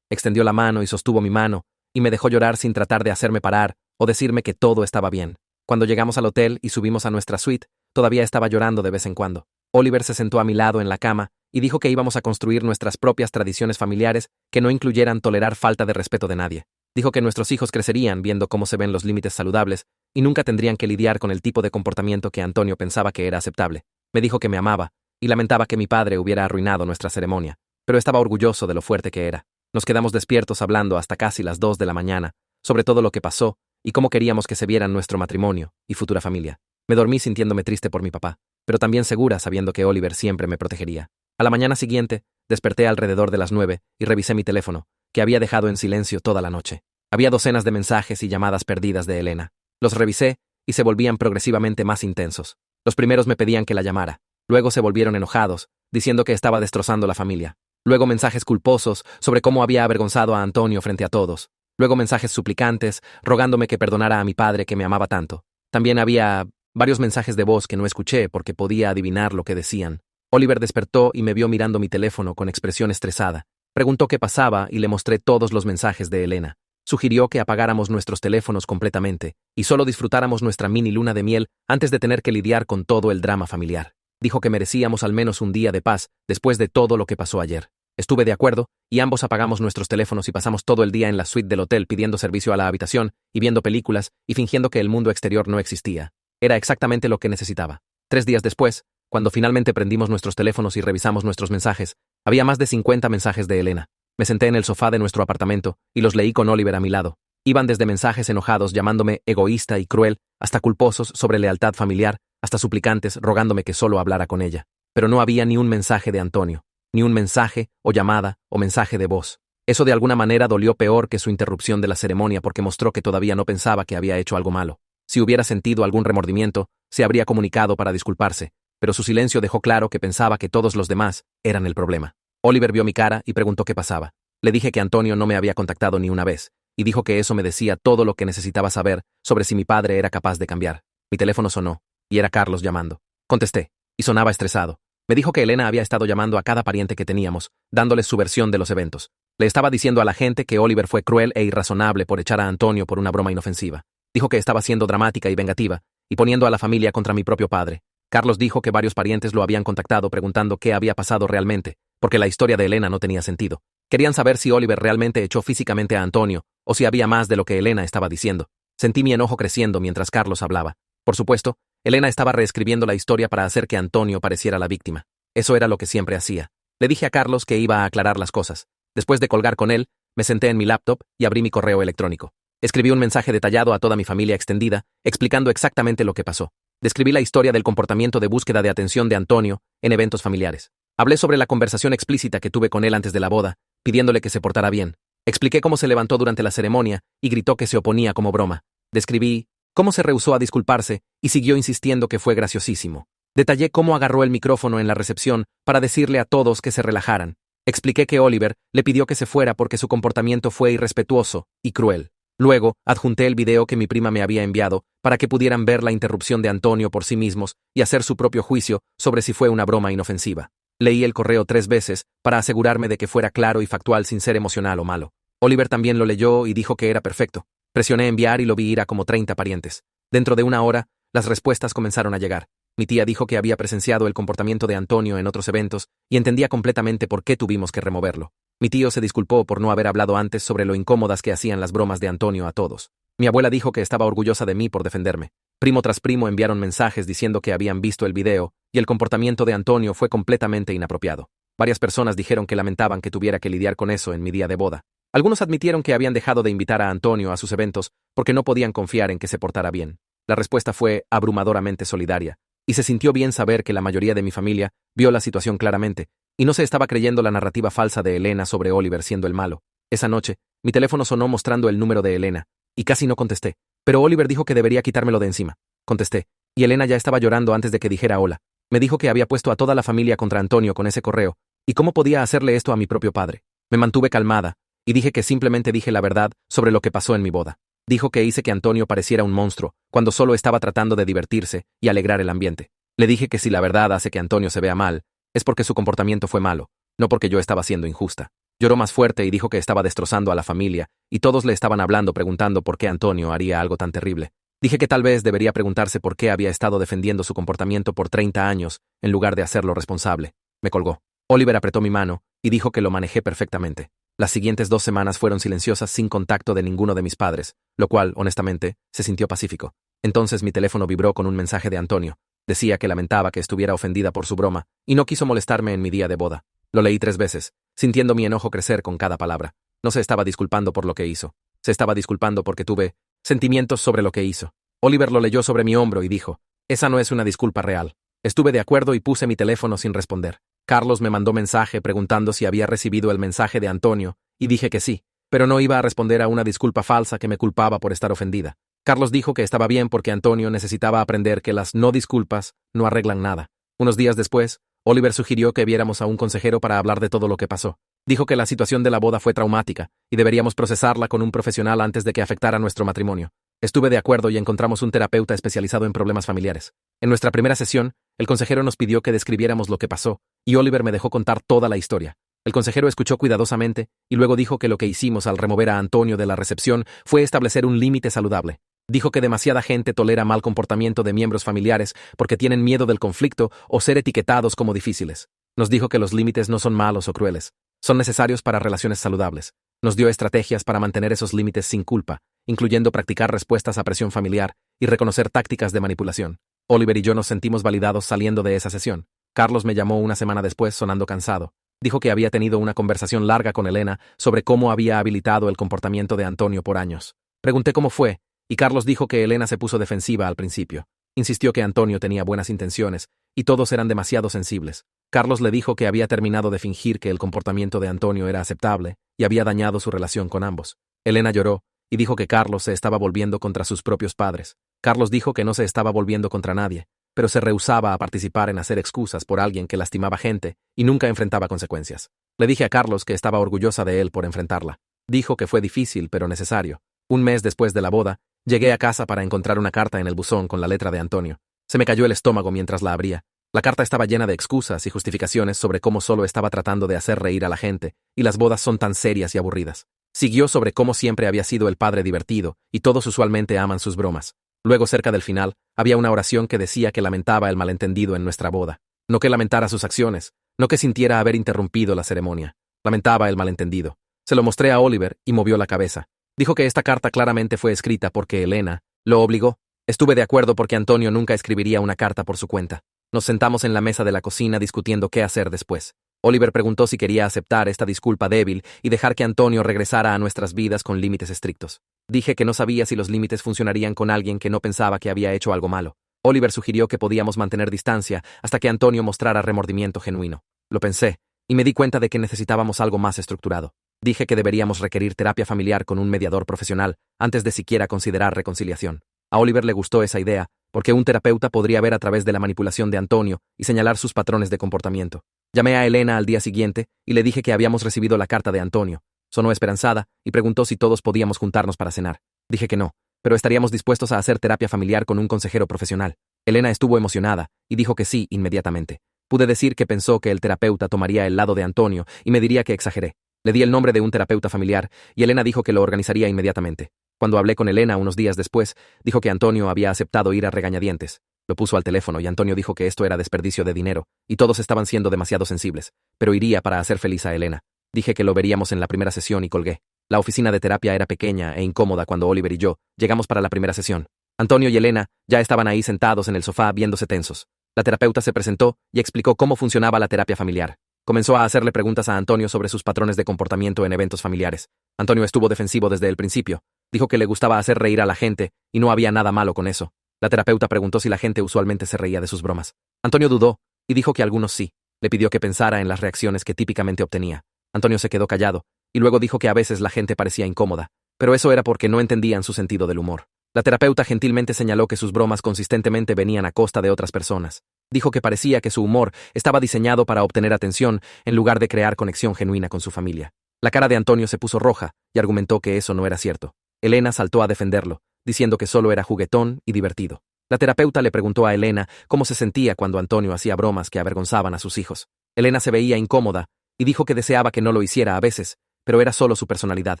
Extendió la mano y sostuvo mi mano, y me dejó llorar sin tratar de hacerme parar o decirme que todo estaba bien. Cuando llegamos al hotel y subimos a nuestra suite, todavía estaba llorando de vez en cuando. Oliver se sentó a mi lado en la cama y dijo que íbamos a construir nuestras propias tradiciones familiares que no incluyeran tolerar falta de respeto de nadie. Dijo que nuestros hijos crecerían viendo cómo se ven los límites saludables y nunca tendrían que lidiar con el tipo de comportamiento que Antonio pensaba que era aceptable. Me dijo que me amaba y lamentaba que mi padre hubiera arruinado nuestra ceremonia, pero estaba orgulloso de lo fuerte que era. Nos quedamos despiertos hablando hasta casi las 2 de la mañana sobre todo lo que pasó y cómo queríamos que se vieran nuestro matrimonio y futura familia. Me dormí sintiéndome triste por mi papá, pero también segura sabiendo que Oliver siempre me protegería. A la mañana siguiente, desperté alrededor de las 9 y revisé mi teléfono, que había dejado en silencio toda la noche. Había docenas de mensajes y llamadas perdidas de Elena. Los revisé y se volvían progresivamente más intensos. Los primeros me pedían que la llamara. Luego se volvieron enojados, diciendo que estaba destrozando la familia. Luego mensajes culposos sobre cómo había avergonzado a Antonio frente a todos. Luego mensajes suplicantes, rogándome que perdonara a mi padre que me amaba tanto. También había varios mensajes de voz que no escuché porque podía adivinar lo que decían. Oliver despertó y me vio mirando mi teléfono con expresión estresada. Preguntó qué pasaba y le mostré todos los mensajes de Elena. Sugirió que apagáramos nuestros teléfonos completamente y solo disfrutáramos nuestra mini luna de miel antes de tener que lidiar con todo el drama familiar. Dijo que merecíamos al menos un día de paz después de todo lo que pasó ayer. Estuve de acuerdo y ambos apagamos nuestros teléfonos y pasamos todo el día en la suite del hotel pidiendo servicio a la habitación y viendo películas y fingiendo que el mundo exterior no existía. Era exactamente lo que necesitaba. 3 días después, cuando finalmente prendimos nuestros teléfonos y revisamos nuestros mensajes, había más de 50 mensajes de Elena. Me senté en el sofá de nuestro apartamento y los leí con Oliver a mi lado. Iban desde mensajes enojados llamándome egoísta y cruel, hasta culposos sobre lealtad familiar, hasta suplicantes rogándome que solo hablara con ella. Pero no había ni un mensaje de Antonio, ni un mensaje o llamada o mensaje de voz. Eso de alguna manera dolió peor que su interrupción de la ceremonia porque mostró que todavía no pensaba que había hecho algo malo. Si hubiera sentido algún remordimiento, se habría comunicado para disculparse, pero su silencio dejó claro que pensaba que todos los demás eran el problema. Oliver vio mi cara y preguntó qué pasaba. Le dije que Antonio no me había contactado ni una vez, y dijo que eso me decía todo lo que necesitaba saber sobre si mi padre era capaz de cambiar. Mi teléfono sonó, y era Carlos llamando. Contesté, y sonaba estresado. Me dijo que Elena había estado llamando a cada pariente que teníamos, dándoles su versión de los eventos. Le estaba diciendo a la gente que Oliver fue cruel e irrazonable por echar a Antonio por una broma inofensiva. Dijo que estaba siendo dramática y vengativa, y poniendo a la familia contra mi propio padre. Carlos dijo que varios parientes lo habían contactado preguntando qué había pasado realmente, porque la historia de Elena no tenía sentido. Querían saber si Oliver realmente echó físicamente a Antonio, o si había más de lo que Elena estaba diciendo. Sentí mi enojo creciendo mientras Carlos hablaba. Por supuesto, Elena estaba reescribiendo la historia para hacer que Antonio pareciera la víctima. Eso era lo que siempre hacía. Le dije a Carlos que iba a aclarar las cosas. Después de colgar con él, me senté en mi laptop y abrí mi correo electrónico. Escribí un mensaje detallado a toda mi familia extendida, explicando exactamente lo que pasó. Describí la historia del comportamiento de búsqueda de atención de Antonio en eventos familiares. Hablé sobre la conversación explícita que tuve con él antes de la boda, pidiéndole que se portara bien. Expliqué cómo se levantó durante la ceremonia y gritó que se oponía como broma. Describí cómo se rehusó a disculparse y siguió insistiendo que fue graciosísimo. Detallé cómo agarró el micrófono en la recepción para decirle a todos que se relajaran. Expliqué que Oliver le pidió que se fuera porque su comportamiento fue irrespetuoso y cruel. Luego, adjunté el video que mi prima me había enviado para que pudieran ver la interrupción de Antonio por sí mismos y hacer su propio juicio sobre si fue una broma inofensiva. Leí el correo 3 veces para asegurarme de que fuera claro y factual sin ser emocional o malo. Oliver también lo leyó y dijo que era perfecto. Presioné enviar y lo vi ir a como 30 parientes. Dentro de una hora, las respuestas comenzaron a llegar. Mi tía dijo que había presenciado el comportamiento de Antonio en otros eventos y entendía completamente por qué tuvimos que removerlo. Mi tío se disculpó por no haber hablado antes sobre lo incómodas que hacían las bromas de Antonio a todos. Mi abuela dijo que estaba orgullosa de mí por defenderme. Primo tras primo enviaron mensajes diciendo que habían visto el video y el comportamiento de Antonio fue completamente inapropiado. Varias personas dijeron que lamentaban que tuviera que lidiar con eso en mi día de boda. Algunos admitieron que habían dejado de invitar a Antonio a sus eventos porque no podían confiar en que se portara bien. La respuesta fue abrumadoramente solidaria, y se sintió bien saber que la mayoría de mi familia vio la situación claramente y no se estaba creyendo la narrativa falsa de Elena sobre Oliver siendo el malo. Esa noche, mi teléfono sonó mostrando el número de Elena, y casi no contesté, pero Oliver dijo que debería quitármelo de encima. Contesté, y Elena ya estaba llorando antes de que dijera hola. Me dijo que había puesto a toda la familia contra Antonio con ese correo, y cómo podía hacerle esto a mi propio padre. Me mantuve calmada, y dije que simplemente dije la verdad sobre lo que pasó en mi boda. Dijo que hice que Antonio pareciera un monstruo, cuando solo estaba tratando de divertirse y alegrar el ambiente. Le dije que si la verdad hace que Antonio se vea mal, es porque su comportamiento fue malo, no porque yo estaba siendo injusta. Lloró más fuerte y dijo que estaba destrozando a la familia, y todos le estaban hablando preguntando por qué Antonio haría algo tan terrible. Dije que tal vez debería preguntarse por qué había estado defendiendo su comportamiento por 30 años, en lugar de hacerlo responsable. Me colgó. Oliver apretó mi mano y dijo que lo manejé perfectamente. Las siguientes 2 semanas fueron silenciosas sin contacto de ninguno de mis padres, lo cual, honestamente, se sintió pacífico. Entonces mi teléfono vibró con un mensaje de Antonio. Decía que lamentaba que estuviera ofendida por su broma, y no quiso molestarme en mi día de boda. Lo leí 3 veces, sintiendo mi enojo crecer con cada palabra. No se estaba disculpando por lo que hizo. Se estaba disculpando porque tuve sentimientos sobre lo que hizo. Oliver lo leyó sobre mi hombro y dijo, esa no es una disculpa real. Estuve de acuerdo y puse mi teléfono sin responder. Carlos me mandó mensaje preguntando si había recibido el mensaje de Antonio, y dije que sí, pero no iba a responder a una disculpa falsa que me culpaba por estar ofendida. Carlos dijo que estaba bien porque Antonio necesitaba aprender que las no disculpas no arreglan nada. Unos días después, Oliver sugirió que viéramos a un consejero para hablar de todo lo que pasó. Dijo que la situación de la boda fue traumática y deberíamos procesarla con un profesional antes de que afectara nuestro matrimonio. Estuve de acuerdo y encontramos un terapeuta especializado en problemas familiares. En nuestra primera sesión, el consejero nos pidió que describiéramos lo que pasó, y Oliver me dejó contar toda la historia. El consejero escuchó cuidadosamente y luego dijo que lo que hicimos al remover a Antonio de la recepción fue establecer un límite saludable. Dijo que demasiada gente tolera mal comportamiento de miembros familiares porque tienen miedo del conflicto o ser etiquetados como difíciles. Nos dijo que los límites no son malos o crueles, son necesarios para relaciones saludables. Nos dio estrategias para mantener esos límites sin culpa, incluyendo practicar respuestas a presión familiar y reconocer tácticas de manipulación. Oliver y yo nos sentimos validados saliendo de esa sesión. Carlos me llamó una semana después sonando cansado. Dijo que había tenido una conversación larga con Elena sobre cómo había habilitado el comportamiento de Antonio por años. Pregunté cómo fue, y Carlos dijo que Elena se puso defensiva al principio. Insistió que Antonio tenía buenas intenciones, y todos eran demasiado sensibles. Carlos le dijo que había terminado de fingir que el comportamiento de Antonio era aceptable, y había dañado su relación con ambos. Elena lloró, y dijo que Carlos se estaba volviendo contra sus propios padres. Carlos dijo que no se estaba volviendo contra nadie, pero se rehusaba a participar en hacer excusas por alguien que lastimaba gente y nunca enfrentaba consecuencias. Le dije a Carlos que estaba orgullosa de él por enfrentarla. Dijo que fue difícil pero necesario. Un mes después de la boda, llegué a casa para encontrar una carta en el buzón con la letra de Antonio. Se me cayó el estómago mientras la abría. La carta estaba llena de excusas y justificaciones sobre cómo solo estaba tratando de hacer reír a la gente, y las bodas son tan serias y aburridas. Siguió sobre cómo siempre había sido el padre divertido, y todos usualmente aman sus bromas. Luego, cerca del final, había una oración que decía que lamentaba el malentendido en nuestra boda. No que lamentara sus acciones, no que sintiera haber interrumpido la ceremonia. Lamentaba el malentendido. Se lo mostré a Oliver y movió la cabeza. Dijo que esta carta claramente fue escrita porque Elena lo obligó. Estuve de acuerdo porque Antonio nunca escribiría una carta por su cuenta. Nos sentamos en la mesa de la cocina discutiendo qué hacer después. Oliver preguntó si quería aceptar esta disculpa débil y dejar que Antonio regresara a nuestras vidas con límites estrictos. Dije que no sabía si los límites funcionarían con alguien que no pensaba que había hecho algo malo. Oliver sugirió que podíamos mantener distancia hasta que Antonio mostrara remordimiento genuino. Lo pensé, y me di cuenta de que necesitábamos algo más estructurado. Dije que deberíamos requerir terapia familiar con un mediador profesional antes de siquiera considerar reconciliación. A Oliver le gustó esa idea, porque un terapeuta podría ver a través de la manipulación de Antonio y señalar sus patrones de comportamiento. Llamé a Elena al día siguiente y le dije que habíamos recibido la carta de Antonio. Sonó esperanzada y preguntó si todos podíamos juntarnos para cenar. Dije que no, pero estaríamos dispuestos a hacer terapia familiar con un consejero profesional. Elena estuvo emocionada y dijo que sí inmediatamente. Pude decir que pensó que el terapeuta tomaría el lado de Antonio y me diría que exageré. Le di el nombre de un terapeuta familiar y Elena dijo que lo organizaría inmediatamente. Cuando hablé con Elena unos días después, dijo que Antonio había aceptado ir a regañadientes. Lo puso al teléfono y Antonio dijo que esto era desperdicio de dinero y todos estaban siendo demasiado sensibles, pero iría para hacer feliz a Elena. Dije que lo veríamos en la primera sesión y colgué. La oficina de terapia era pequeña e incómoda cuando Oliver y yo llegamos para la primera sesión. Antonio y Elena ya estaban ahí sentados en el sofá viéndose tensos. La terapeuta se presentó y explicó cómo funcionaba la terapia familiar. Comenzó a hacerle preguntas a Antonio sobre sus patrones de comportamiento en eventos familiares. Antonio estuvo defensivo desde el principio. Dijo que le gustaba hacer reír a la gente y no había nada malo con eso. La terapeuta preguntó si la gente usualmente se reía de sus bromas. Antonio dudó y dijo que algunos sí. Le pidió que pensara en las reacciones que típicamente obtenía. Antonio se quedó callado y luego dijo que a veces la gente parecía incómoda, pero eso era porque no entendían su sentido del humor. La terapeuta gentilmente señaló que sus bromas consistentemente venían a costa de otras personas. Dijo que parecía que su humor estaba diseñado para obtener atención en lugar de crear conexión genuina con su familia. La cara de Antonio se puso roja y argumentó que eso no era cierto. Elena saltó a defenderlo, diciendo que solo era juguetón y divertido. La terapeuta le preguntó a Elena cómo se sentía cuando Antonio hacía bromas que avergonzaban a sus hijos. Elena se veía incómoda y dijo que deseaba que no lo hiciera a veces, pero era solo su personalidad.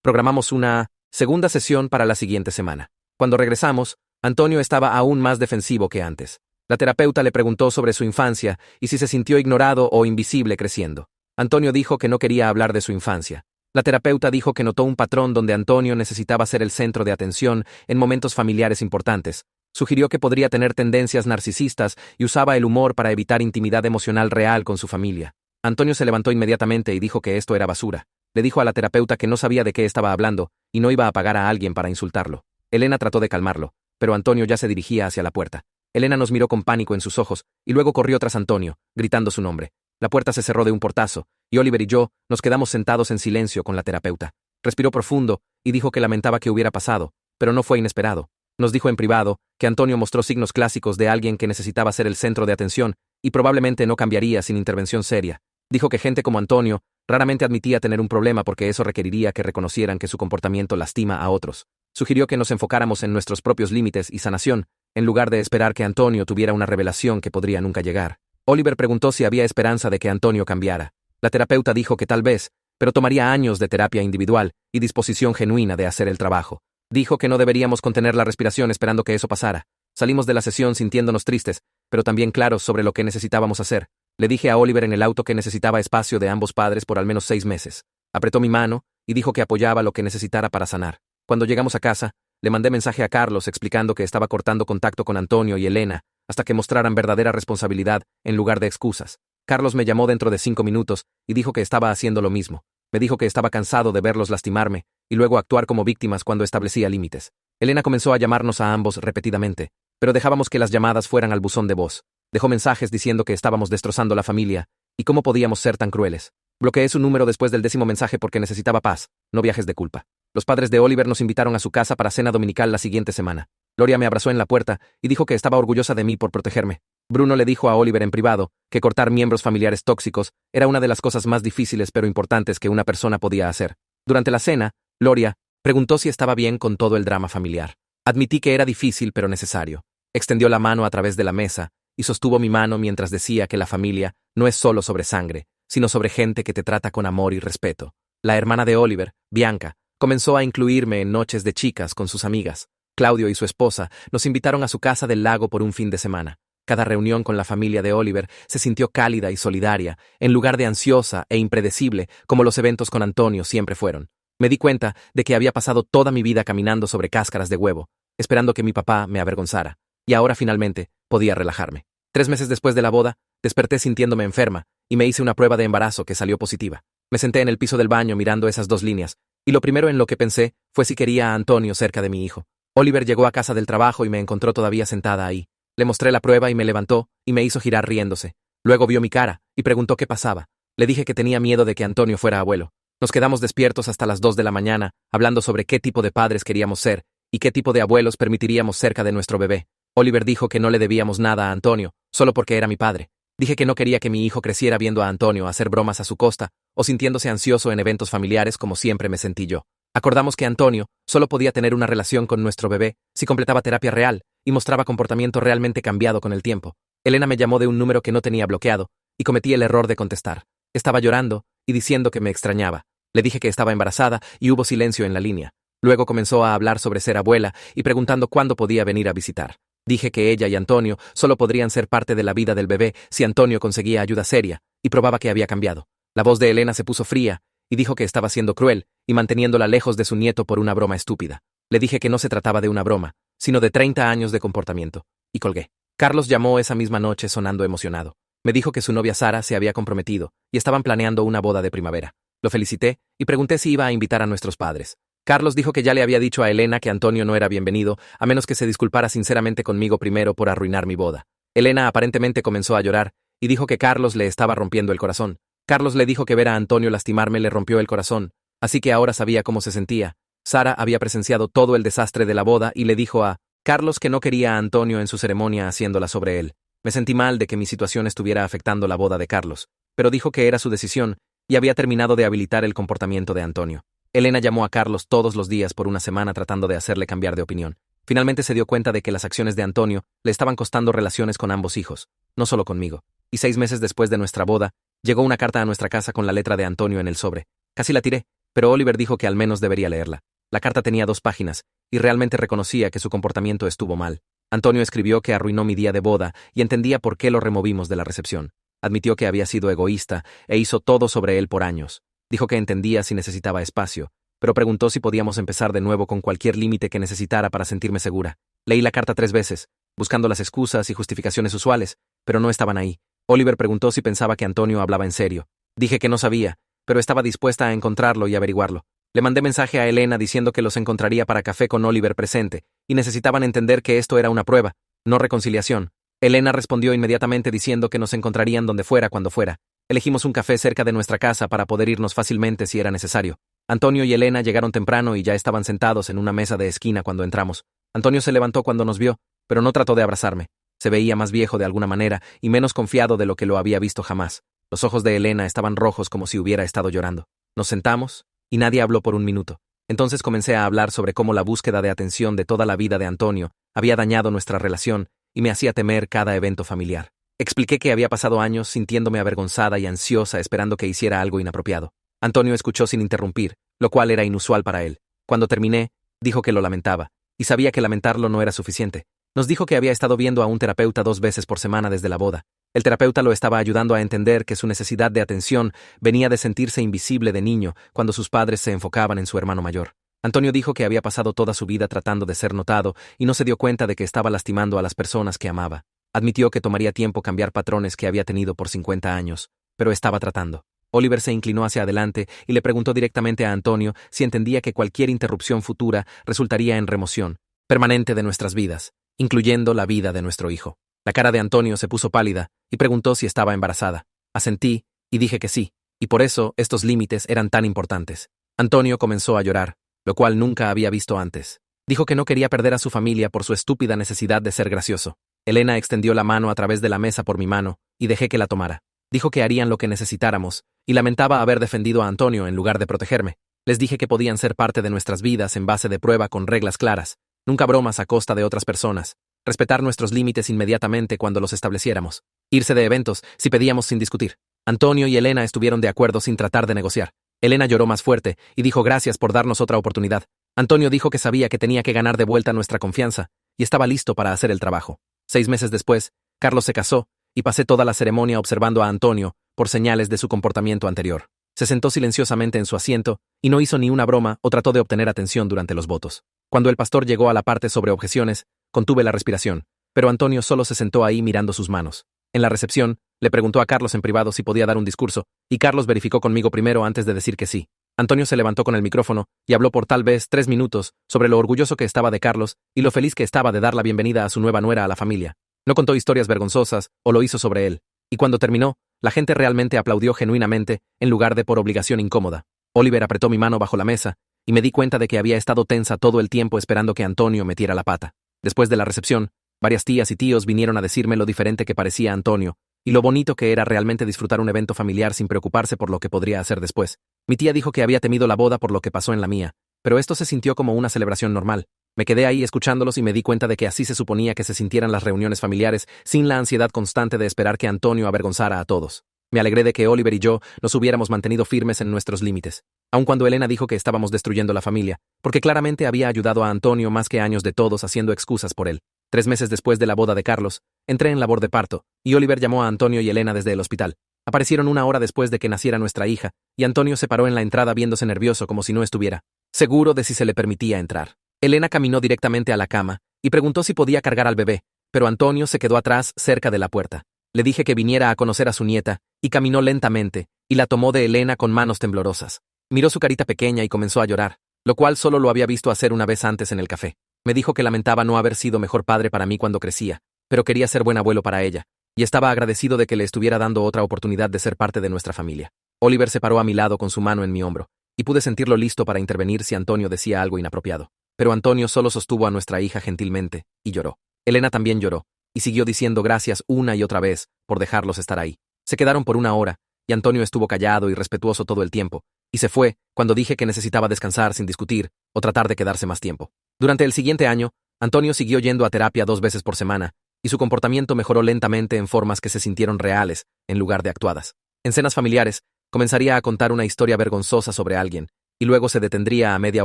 Programamos una segunda sesión para la siguiente semana. Cuando regresamos, Antonio estaba aún más defensivo que antes. La terapeuta le preguntó sobre su infancia y si se sintió ignorado o invisible creciendo. Antonio dijo que no quería hablar de su infancia. La terapeuta dijo que notó un patrón donde Antonio necesitaba ser el centro de atención en momentos familiares importantes. Sugirió que podría tener tendencias narcisistas y usaba el humor para evitar intimidad emocional real con su familia. Antonio se levantó inmediatamente y dijo que esto era basura. Le dijo a la terapeuta que no sabía de qué estaba hablando y no iba a pagar a alguien para insultarlo. Elena trató de calmarlo, pero Antonio ya se dirigía hacia la puerta. Elena nos miró con pánico en sus ojos y luego corrió tras Antonio, gritando su nombre. La puerta se cerró de un portazo y Oliver y yo nos quedamos sentados en silencio con la terapeuta. Respiró profundo y dijo que lamentaba que hubiera pasado, pero no fue inesperado. Nos dijo en privado que Antonio mostró signos clásicos de alguien que necesitaba ser el centro de atención y probablemente no cambiaría sin intervención seria. Dijo que gente como Antonio raramente admitía tener un problema porque eso requeriría que reconocieran que su comportamiento lastima a otros. Sugirió que nos enfocáramos en nuestros propios límites y sanación, en lugar de esperar que Antonio tuviera una revelación que podría nunca llegar. Oliver preguntó si había esperanza de que Antonio cambiara. La terapeuta dijo que tal vez, pero tomaría años de terapia individual y disposición genuina de hacer el trabajo. Dijo que no deberíamos contener la respiración esperando que eso pasara. Salimos de la sesión sintiéndonos tristes, pero también claros sobre lo que necesitábamos hacer. Le dije a Oliver en el auto que necesitaba espacio de ambos padres por al menos 6 meses. Apretó mi mano y dijo que apoyaba lo que necesitara para sanar. Cuando llegamos a casa, le mandé mensaje a Carlos explicando que estaba cortando contacto con Antonio y Elena hasta que mostraran verdadera responsabilidad en lugar de excusas. Carlos me llamó dentro de 5 minutos y dijo que estaba haciendo lo mismo. Me dijo que estaba cansado de verlos lastimarme y luego actuar como víctimas cuando establecía límites. Elena comenzó a llamarnos a ambos repetidamente, pero dejábamos que las llamadas fueran al buzón de voz. Dejó mensajes diciendo que estábamos destrozando la familia y cómo podíamos ser tan crueles. Bloqueé su número después del 10º mensaje porque necesitaba paz, no viajes de culpa. Los padres de Oliver nos invitaron a su casa para cena dominical la siguiente semana. Gloria me abrazó en la puerta y dijo que estaba orgullosa de mí por protegerme. Bruno le dijo a Oliver en privado que cortar miembros familiares tóxicos era una de las cosas más difíciles pero importantes que una persona podía hacer. Durante la cena, Gloria preguntó si estaba bien con todo el drama familiar. Admití que era difícil pero necesario. Extendió la mano a través de la mesa y sostuvo mi mano mientras decía que la familia no es solo sobre sangre, sino sobre gente que te trata con amor y respeto. La hermana de Oliver, Bianca, comenzó a incluirme en noches de chicas con sus amigas. Claudio y su esposa nos invitaron a su casa del lago por un fin de semana. Cada reunión con la familia de Oliver se sintió cálida y solidaria, en lugar de ansiosa e impredecible como los eventos con Antonio siempre fueron. Me di cuenta de que había pasado toda mi vida caminando sobre cáscaras de huevo, esperando que mi papá me avergonzara, y ahora finalmente podía relajarme. 3 meses después de la boda, desperté sintiéndome enferma y me hice una prueba de embarazo que salió positiva. Me senté en el piso del baño mirando esas 2 líneas, y lo primero en lo que pensé fue si quería a Antonio cerca de mi hijo. Oliver llegó a casa del trabajo y me encontró todavía sentada ahí. Le mostré la prueba y me levantó y me hizo girar riéndose. Luego vio mi cara y preguntó qué pasaba. Le dije que tenía miedo de que Antonio fuera abuelo. Nos quedamos despiertos hasta las 2 de la mañana, hablando sobre qué tipo de padres queríamos ser ¿Y qué tipo de abuelos permitiríamos cerca de nuestro bebé? Oliver dijo que no le debíamos nada a Antonio, solo porque era mi padre. Dije que no quería que mi hijo creciera viendo a Antonio hacer bromas a su costa o sintiéndose ansioso en eventos familiares como siempre me sentí yo. Acordamos que Antonio solo podía tener una relación con nuestro bebé si completaba terapia real y mostraba comportamiento realmente cambiado con el tiempo. Elena me llamó de un número que no tenía bloqueado y cometí el error de contestar. Estaba llorando y diciendo que me extrañaba. Le dije que estaba embarazada y hubo silencio en la línea. Luego comenzó a hablar sobre ser abuela y preguntando cuándo podía venir a visitar. Dije que ella y Antonio solo podrían ser parte de la vida del bebé si Antonio conseguía ayuda seria y probaba que había cambiado. La voz de Elena se puso fría y dijo que estaba siendo cruel y manteniéndola lejos de su nieto por una broma estúpida. Le dije que no se trataba de una broma, sino de 30 años de comportamiento, y colgué. Carlos llamó esa misma noche sonando emocionado. Me dijo que su novia Sara se había comprometido y estaban planeando una boda de primavera. Lo felicité y pregunté si iba a invitar a nuestros padres. Carlos dijo que ya le había dicho a Elena que Antonio no era bienvenido, a menos que se disculpara sinceramente conmigo primero por arruinar mi boda. Elena aparentemente comenzó a llorar y dijo que Carlos le estaba rompiendo el corazón. Carlos le dijo que ver a Antonio lastimarme le rompió el corazón, así que ahora sabía cómo se sentía. Sara había presenciado todo el desastre de la boda y le dijo a Carlos que no quería a Antonio en su ceremonia haciéndola sobre él. Me sentí mal de que mi situación estuviera afectando la boda de Carlos, pero dijo que era su decisión y había terminado de habilitar el comportamiento de Antonio. Elena llamó a Carlos todos los días por una semana tratando de hacerle cambiar de opinión. Finalmente se dio cuenta de que las acciones de Antonio le estaban costando relaciones con ambos hijos, no solo conmigo. Y 6 meses después de nuestra boda, llegó una carta a nuestra casa con la letra de Antonio en el sobre. Casi la tiré, pero Oliver dijo que al menos debería leerla. La carta tenía 2 páginas, y realmente reconocía que su comportamiento estuvo mal. Antonio escribió que arruinó mi día de boda y entendía por qué lo removimos de la recepción. Admitió que había sido egoísta e hizo todo sobre él por años. Dijo que entendía si necesitaba espacio, pero preguntó si podíamos empezar de nuevo con cualquier límite que necesitara para sentirme segura. Leí la carta 3 veces, buscando las excusas y justificaciones usuales, pero no estaban ahí. Oliver preguntó si pensaba que Antonio hablaba en serio. Dije que no sabía, pero estaba dispuesta a encontrarlo y averiguarlo. Le mandé mensaje a Elena diciendo que los encontraría para café con Oliver presente, y necesitaban entender que esto era una prueba, no reconciliación. Elena respondió inmediatamente diciendo que nos encontrarían donde fuera cuando fuera. Elegimos un café cerca de nuestra casa para poder irnos fácilmente si era necesario. Antonio y Elena llegaron temprano y ya estaban sentados en una mesa de esquina cuando entramos. Antonio se levantó cuando nos vio, pero no trató de abrazarme. Se veía más viejo de alguna manera y menos confiado de lo que lo había visto jamás. Los ojos de Elena estaban rojos como si hubiera estado llorando. Nos sentamos y nadie habló por un minuto. Entonces comencé a hablar sobre cómo la búsqueda de atención de toda la vida de Antonio había dañado nuestra relación y me hacía temer cada evento familiar. Expliqué que había pasado años sintiéndome avergonzada y ansiosa esperando que hiciera algo inapropiado. Antonio escuchó sin interrumpir, lo cual era inusual para él. Cuando terminé, dijo que lo lamentaba, y sabía que lamentarlo no era suficiente. Nos dijo que había estado viendo a un terapeuta 2 veces por semana desde la boda. El terapeuta lo estaba ayudando a entender que su necesidad de atención venía de sentirse invisible de niño cuando sus padres se enfocaban en su hermano mayor. Antonio dijo que había pasado toda su vida tratando de ser notado y no se dio cuenta de que estaba lastimando a las personas que amaba. Admitió que tomaría tiempo cambiar patrones que había tenido por 50 años, pero estaba tratando. Oliver se inclinó hacia adelante y le preguntó directamente a Antonio si entendía que cualquier interrupción futura resultaría en remoción permanente de nuestras vidas, incluyendo la vida de nuestro hijo. La cara de Antonio se puso pálida y preguntó si estaba embarazada. Asentí y dije que sí, y por eso estos límites eran tan importantes. Antonio comenzó a llorar, lo cual nunca había visto antes. Dijo que no quería perder a su familia por su estúpida necesidad de ser gracioso. Elena extendió la mano a través de la mesa por mi mano y dejé que la tomara. Dijo que harían lo que necesitáramos, y lamentaba haber defendido a Antonio en lugar de protegerme. Les dije que podían ser parte de nuestras vidas en base de prueba con reglas claras, nunca bromas a costa de otras personas, respetar nuestros límites inmediatamente cuando los estableciéramos, irse de eventos si pedíamos sin discutir. Antonio y Elena estuvieron de acuerdo sin tratar de negociar. Elena lloró más fuerte y dijo gracias por darnos otra oportunidad. Antonio dijo que sabía que tenía que ganar de vuelta nuestra confianza y estaba listo para hacer el trabajo. 6 meses después, Carlos se casó y pasé toda la ceremonia observando a Antonio por señales de su comportamiento anterior. Se sentó silenciosamente en su asiento y no hizo ni una broma o trató de obtener atención durante los votos. Cuando el pastor llegó a la parte sobre objeciones, contuve la respiración, pero Antonio solo se sentó ahí mirando sus manos. En la recepción, le preguntó a Carlos en privado si podía dar un discurso, y Carlos verificó conmigo primero antes de decir que sí. Antonio se levantó con el micrófono y habló por tal vez 3 minutos sobre lo orgulloso que estaba de Carlos y lo feliz que estaba de dar la bienvenida a su nueva nuera a la familia. No contó historias vergonzosas o lo hizo sobre él, y cuando terminó, la gente realmente aplaudió genuinamente en lugar de por obligación incómoda. Oliver apretó mi mano bajo la mesa y me di cuenta de que había estado tensa todo el tiempo esperando que Antonio metiera la pata. Después de la recepción, varias tías y tíos vinieron a decirme lo diferente que parecía Antonio, y lo bonito que era realmente disfrutar un evento familiar sin preocuparse por lo que podría hacer después. Mi tía dijo que había temido la boda por lo que pasó en la mía, pero esto se sintió como una celebración normal. Me quedé ahí escuchándolos y me di cuenta de que así se suponía que se sintieran las reuniones familiares, sin la ansiedad constante de esperar que Antonio avergonzara a todos. Me alegré de que Oliver y yo nos hubiéramos mantenido firmes en nuestros límites, aun cuando Elena dijo que estábamos destruyendo la familia, porque claramente había ayudado a Antonio más que años de todos haciendo excusas por él. 3 meses después de la boda de Carlos, entré en labor de parto, y Oliver llamó a Antonio y Elena desde el hospital. Aparecieron 1 hora después de que naciera nuestra hija, y Antonio se paró en la entrada viéndose nervioso como si no estuviera seguro de si se le permitía entrar. Elena caminó directamente a la cama y preguntó si podía cargar al bebé, pero Antonio se quedó atrás cerca de la puerta. Le dije que viniera a conocer a su nieta, y caminó lentamente, y la tomó de Elena con manos temblorosas. Miró su carita pequeña y comenzó a llorar, lo cual solo lo había visto hacer una vez antes en el café. Me dijo que lamentaba no haber sido mejor padre para mí cuando crecía, pero quería ser buen abuelo para ella, y estaba agradecido de que le estuviera dando otra oportunidad de ser parte de nuestra familia. Oliver se paró a mi lado con su mano en mi hombro, y pude sentirlo listo para intervenir si Antonio decía algo inapropiado. Pero Antonio solo sostuvo a nuestra hija gentilmente, y lloró. Elena también lloró, y siguió diciendo gracias una y otra vez por dejarlos estar ahí. Se quedaron por 1 hora, y Antonio estuvo callado y respetuoso todo el tiempo, y se fue cuando dije que necesitaba descansar sin discutir o tratar de quedarse más tiempo. Durante el siguiente año, Antonio siguió yendo a terapia 2 veces por semana, y su comportamiento mejoró lentamente en formas que se sintieron reales, en lugar de actuadas. En cenas familiares, comenzaría a contar una historia vergonzosa sobre alguien, y luego se detendría a media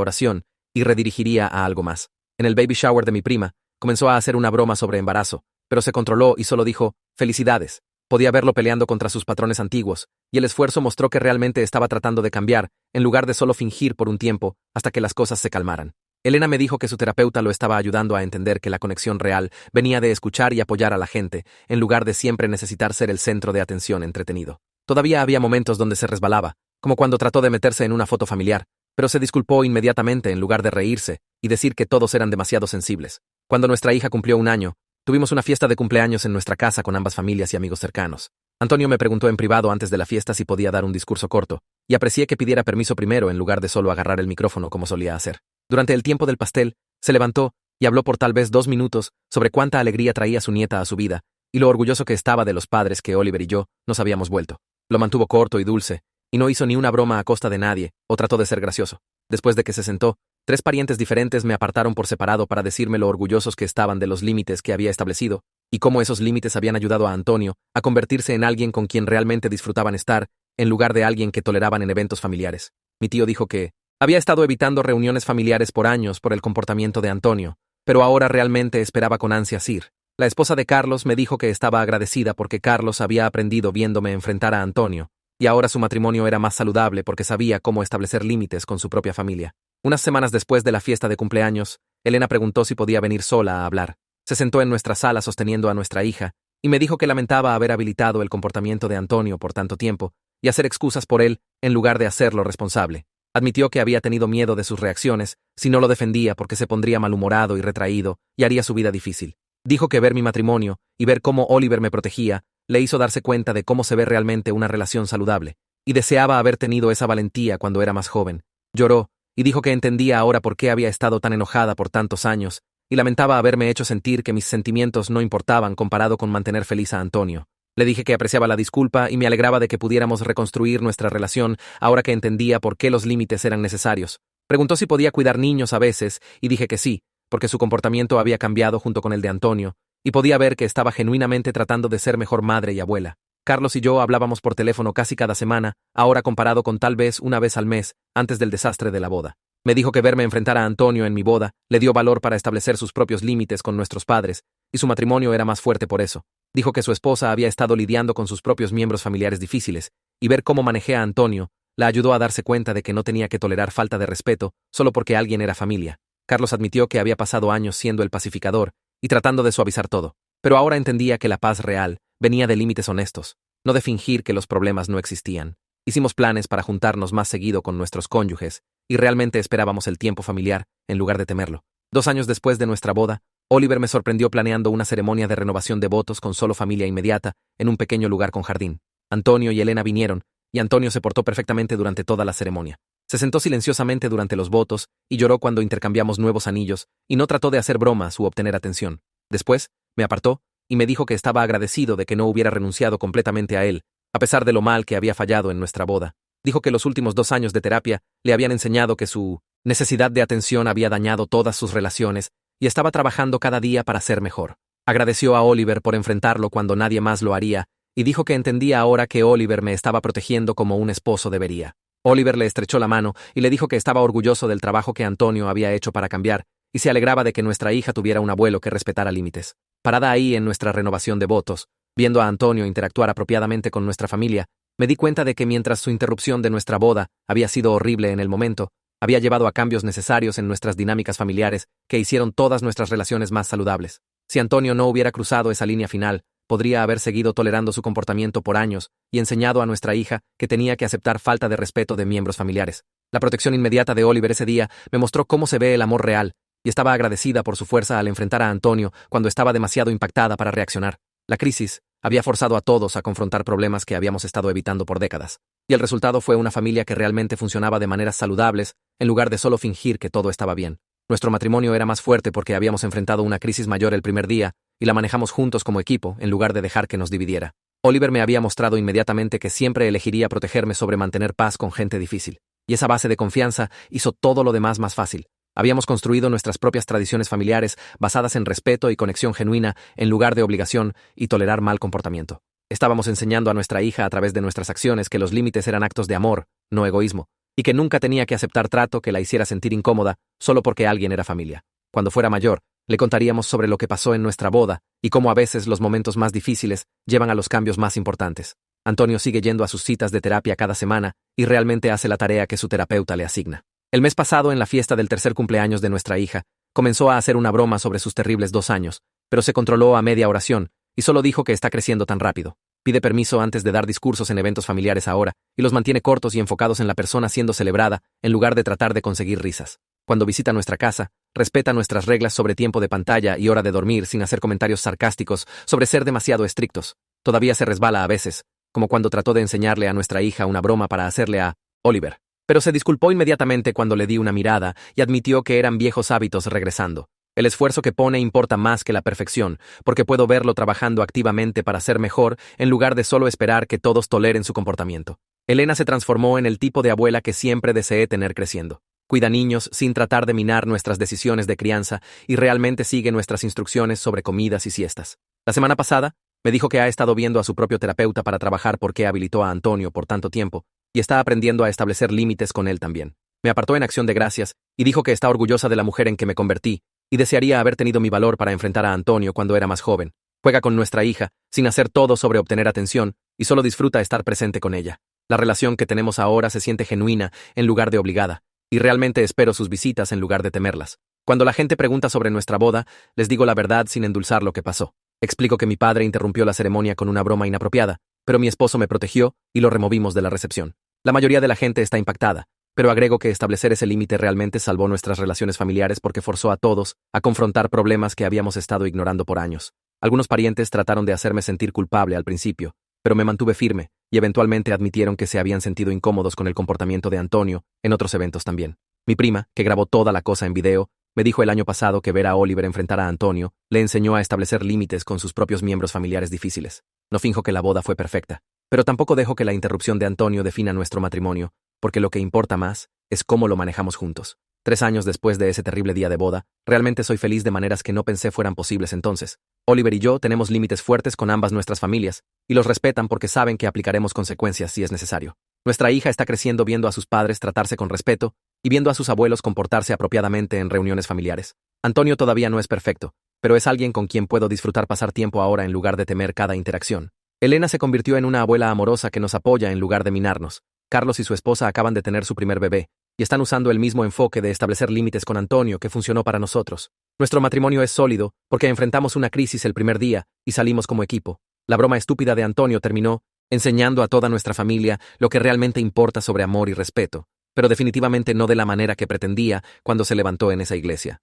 oración y redirigiría a algo más. En el baby shower de mi prima, comenzó a hacer una broma sobre embarazo, pero se controló y solo dijo, «Felicidades». Podía verlo peleando contra sus patrones antiguos, y el esfuerzo mostró que realmente estaba tratando de cambiar, en lugar de solo fingir por un tiempo, hasta que las cosas se calmaran. Elena me dijo que su terapeuta lo estaba ayudando a entender que la conexión real venía de escuchar y apoyar a la gente, en lugar de siempre necesitar ser el centro de atención entretenido. Todavía había momentos donde se resbalaba, como cuando trató de meterse en una foto familiar, pero se disculpó inmediatamente en lugar de reírse y decir que todos eran demasiado sensibles. Cuando nuestra hija cumplió 1 año, tuvimos una fiesta de cumpleaños en nuestra casa con ambas familias y amigos cercanos. Antonio me preguntó en privado antes de la fiesta si podía dar un discurso corto, y aprecié que pidiera permiso primero en lugar de solo agarrar el micrófono como solía hacer. Durante el tiempo del pastel, se levantó y habló por tal vez 2 minutos sobre cuánta alegría traía su nieta a su vida y lo orgulloso que estaba de los padres que Oliver y yo nos habíamos vuelto. Lo mantuvo corto y dulce, y no hizo ni una broma a costa de nadie o trató de ser gracioso. Después de que se sentó, 3 parientes diferentes me apartaron por separado para decirme lo orgullosos que estaban de los límites que había establecido, y cómo esos límites habían ayudado a Antonio a convertirse en alguien con quien realmente disfrutaban estar, en lugar de alguien que toleraban en eventos familiares. Mi tío dijo que había estado evitando reuniones familiares por años por el comportamiento de Antonio, pero ahora realmente esperaba con ansias ir. La esposa de Carlos me dijo que estaba agradecida porque Carlos había aprendido viéndome enfrentar a Antonio, y ahora su matrimonio era más saludable porque sabía cómo establecer límites con su propia familia. Unas semanas después de la fiesta de cumpleaños, Elena preguntó si podía venir sola a hablar. Se sentó en nuestra sala sosteniendo a nuestra hija, y me dijo que lamentaba haber habilitado el comportamiento de Antonio por tanto tiempo, y hacer excusas por él en lugar de hacerlo responsable. Admitió que había tenido miedo de sus reacciones si no lo defendía porque se pondría malhumorado y retraído y haría su vida difícil. Dijo que ver mi matrimonio y ver cómo Oliver me protegía le hizo darse cuenta de cómo se ve realmente una relación saludable, y deseaba haber tenido esa valentía cuando era más joven. Lloró, y dijo que entendía ahora por qué había estado tan enojada por tantos años, y lamentaba haberme hecho sentir que mis sentimientos no importaban comparado con mantener feliz a Antonio. Le dije que apreciaba la disculpa y me alegraba de que pudiéramos reconstruir nuestra relación ahora que entendía por qué los límites eran necesarios. Preguntó si podía cuidar niños a veces, y dije que sí, porque su comportamiento había cambiado junto con el de Antonio, y podía ver que estaba genuinamente tratando de ser mejor madre y abuela. Carlos y yo hablábamos por teléfono casi cada semana, ahora comparado con tal vez una vez al mes, antes del desastre de la boda. Me dijo que verme enfrentar a Antonio en mi boda le dio valor para establecer sus propios límites con nuestros padres, y su matrimonio era más fuerte por eso. Dijo que su esposa había estado lidiando con sus propios miembros familiares difíciles, y ver cómo manejé a Antonio la ayudó a darse cuenta de que no tenía que tolerar falta de respeto solo porque alguien era familia. Carlos admitió que había pasado años siendo el pacificador y tratando de suavizar todo, pero ahora entendía que la paz real venía de límites honestos, no de fingir que los problemas no existían. Hicimos planes para juntarnos más seguido con nuestros cónyuges, y realmente esperábamos el tiempo familiar, en lugar de temerlo. 2 años después de nuestra boda, Oliver me sorprendió planeando una ceremonia de renovación de votos con solo familia inmediata, en un pequeño lugar con jardín. Antonio y Elena vinieron, y Antonio se portó perfectamente durante toda la ceremonia. Se sentó silenciosamente durante los votos y lloró cuando intercambiamos nuevos anillos y no trató de hacer bromas u obtener atención. Después, me apartó y me dijo que estaba agradecido de que no hubiera renunciado completamente a él, a pesar de lo mal que había fallado en nuestra boda. Dijo que los últimos 2 años de terapia le habían enseñado que su necesidad de atención había dañado todas sus relaciones y estaba trabajando cada día para ser mejor. Agradeció a Oliver por enfrentarlo cuando nadie más lo haría y dijo que entendía ahora que Oliver me estaba protegiendo como un esposo debería. Oliver le estrechó la mano y le dijo que estaba orgulloso del trabajo que Antonio había hecho para cambiar y se alegraba de que nuestra hija tuviera un abuelo que respetara límites. Parada ahí en nuestra renovación de votos, viendo a Antonio interactuar apropiadamente con nuestra familia, me di cuenta de que mientras su interrupción de nuestra boda había sido horrible en el momento, había llevado a cambios necesarios en nuestras dinámicas familiares que hicieron todas nuestras relaciones más saludables. Si Antonio no hubiera cruzado esa línea final, podría haber seguido tolerando su comportamiento por años y enseñado a nuestra hija que tenía que aceptar falta de respeto de miembros familiares. La protección inmediata de Oliver ese día me mostró cómo se ve el amor real, y estaba agradecida por su fuerza al enfrentar a Antonio cuando estaba demasiado impactada para reaccionar. La crisis había forzado a todos a confrontar problemas que habíamos estado evitando por décadas, y el resultado fue una familia que realmente funcionaba de maneras saludables en lugar de solo fingir que todo estaba bien. Nuestro matrimonio era más fuerte porque habíamos enfrentado una crisis mayor el primer día y la manejamos juntos como equipo en lugar de dejar que nos dividiera. Oliver me había mostrado inmediatamente que siempre elegiría protegerme sobre mantener paz con gente difícil, y esa base de confianza hizo todo lo demás más fácil. Habíamos construido nuestras propias tradiciones familiares basadas en respeto y conexión genuina en lugar de obligación y tolerar mal comportamiento. Estábamos enseñando a nuestra hija a través de nuestras acciones que los límites eran actos de amor, no egoísmo, y que nunca tenía que aceptar trato que la hiciera sentir incómoda solo porque alguien era familia. Cuando fuera mayor, le contaríamos sobre lo que pasó en nuestra boda y cómo a veces los momentos más difíciles llevan a los cambios más importantes. Antonio sigue yendo a sus citas de terapia cada semana y realmente hace la tarea que su terapeuta le asigna. El mes pasado, en la fiesta del tercer cumpleaños de nuestra hija, comenzó a hacer una broma sobre sus terribles 2 años, pero se controló a media oración y solo dijo que está creciendo tan rápido. Pide permiso antes de dar discursos en eventos familiares ahora y los mantiene cortos y enfocados en la persona siendo celebrada en lugar de tratar de conseguir risas. Cuando visita nuestra casa, respeta nuestras reglas sobre tiempo de pantalla y hora de dormir sin hacer comentarios sarcásticos sobre ser demasiado estrictos. Todavía se resbala a veces, como cuando trató de enseñarle a nuestra hija una broma para hacerle a Oliver. Pero se disculpó inmediatamente cuando le di una mirada y admitió que eran viejos hábitos regresando. El esfuerzo que pone importa más que la perfección, porque puedo verlo trabajando activamente para ser mejor en lugar de solo esperar que todos toleren su comportamiento. Elena se transformó en el tipo de abuela que siempre deseé tener creciendo. Cuida niños sin tratar de minar nuestras decisiones de crianza y realmente sigue nuestras instrucciones sobre comidas y siestas. La semana pasada, me dijo que ha estado viendo a su propio terapeuta para trabajar por qué habilitó a Antonio por tanto tiempo, y está aprendiendo a establecer límites con él también. Me apartó en acción de gracias y dijo que está orgullosa de la mujer en que me convertí y desearía haber tenido mi valor para enfrentar a Antonio cuando era más joven. Juega con nuestra hija, sin hacer todo sobre obtener atención, y solo disfruta estar presente con ella. La relación que tenemos ahora se siente genuina en lugar de obligada, y realmente espero sus visitas en lugar de temerlas. Cuando la gente pregunta sobre nuestra boda, les digo la verdad sin endulzar lo que pasó. Explico que mi padre interrumpió la ceremonia con una broma inapropiada, pero mi esposo me protegió y lo removimos de la recepción. La mayoría de la gente está impactada, pero agrego que establecer ese límite realmente salvó nuestras relaciones familiares porque forzó a todos a confrontar problemas que habíamos estado ignorando por años. Algunos parientes trataron de hacerme sentir culpable al principio, pero me mantuve firme y eventualmente admitieron que se habían sentido incómodos con el comportamiento de Antonio en otros eventos también. Mi prima, que grabó toda la cosa en video, me dijo el año pasado que ver a Oliver enfrentar a Antonio le enseñó a establecer límites con sus propios miembros familiares difíciles. No finjo que la boda fue perfecta, pero tampoco dejo que la interrupción de Antonio defina nuestro matrimonio, porque lo que importa más es cómo lo manejamos juntos. 3 años después de ese terrible día de boda, realmente soy feliz de maneras que no pensé fueran posibles entonces. Oliver y yo tenemos límites fuertes con ambas nuestras familias, y los respetan porque saben que aplicaremos consecuencias si es necesario. Nuestra hija está creciendo viendo a sus padres tratarse con respeto y viendo a sus abuelos comportarse apropiadamente en reuniones familiares. Antonio todavía no es perfecto, pero es alguien con quien puedo disfrutar pasar tiempo ahora en lugar de temer cada interacción. Elena se convirtió en una abuela amorosa que nos apoya en lugar de minarnos. Carlos y su esposa acaban de tener su primer bebé, y están usando el mismo enfoque de establecer límites con Antonio que funcionó para nosotros. Nuestro matrimonio es sólido porque enfrentamos una crisis el primer día y salimos como equipo. La broma estúpida de Antonio terminó enseñando a toda nuestra familia lo que realmente importa sobre amor y respeto, pero definitivamente no de la manera que pretendía cuando se levantó en esa iglesia.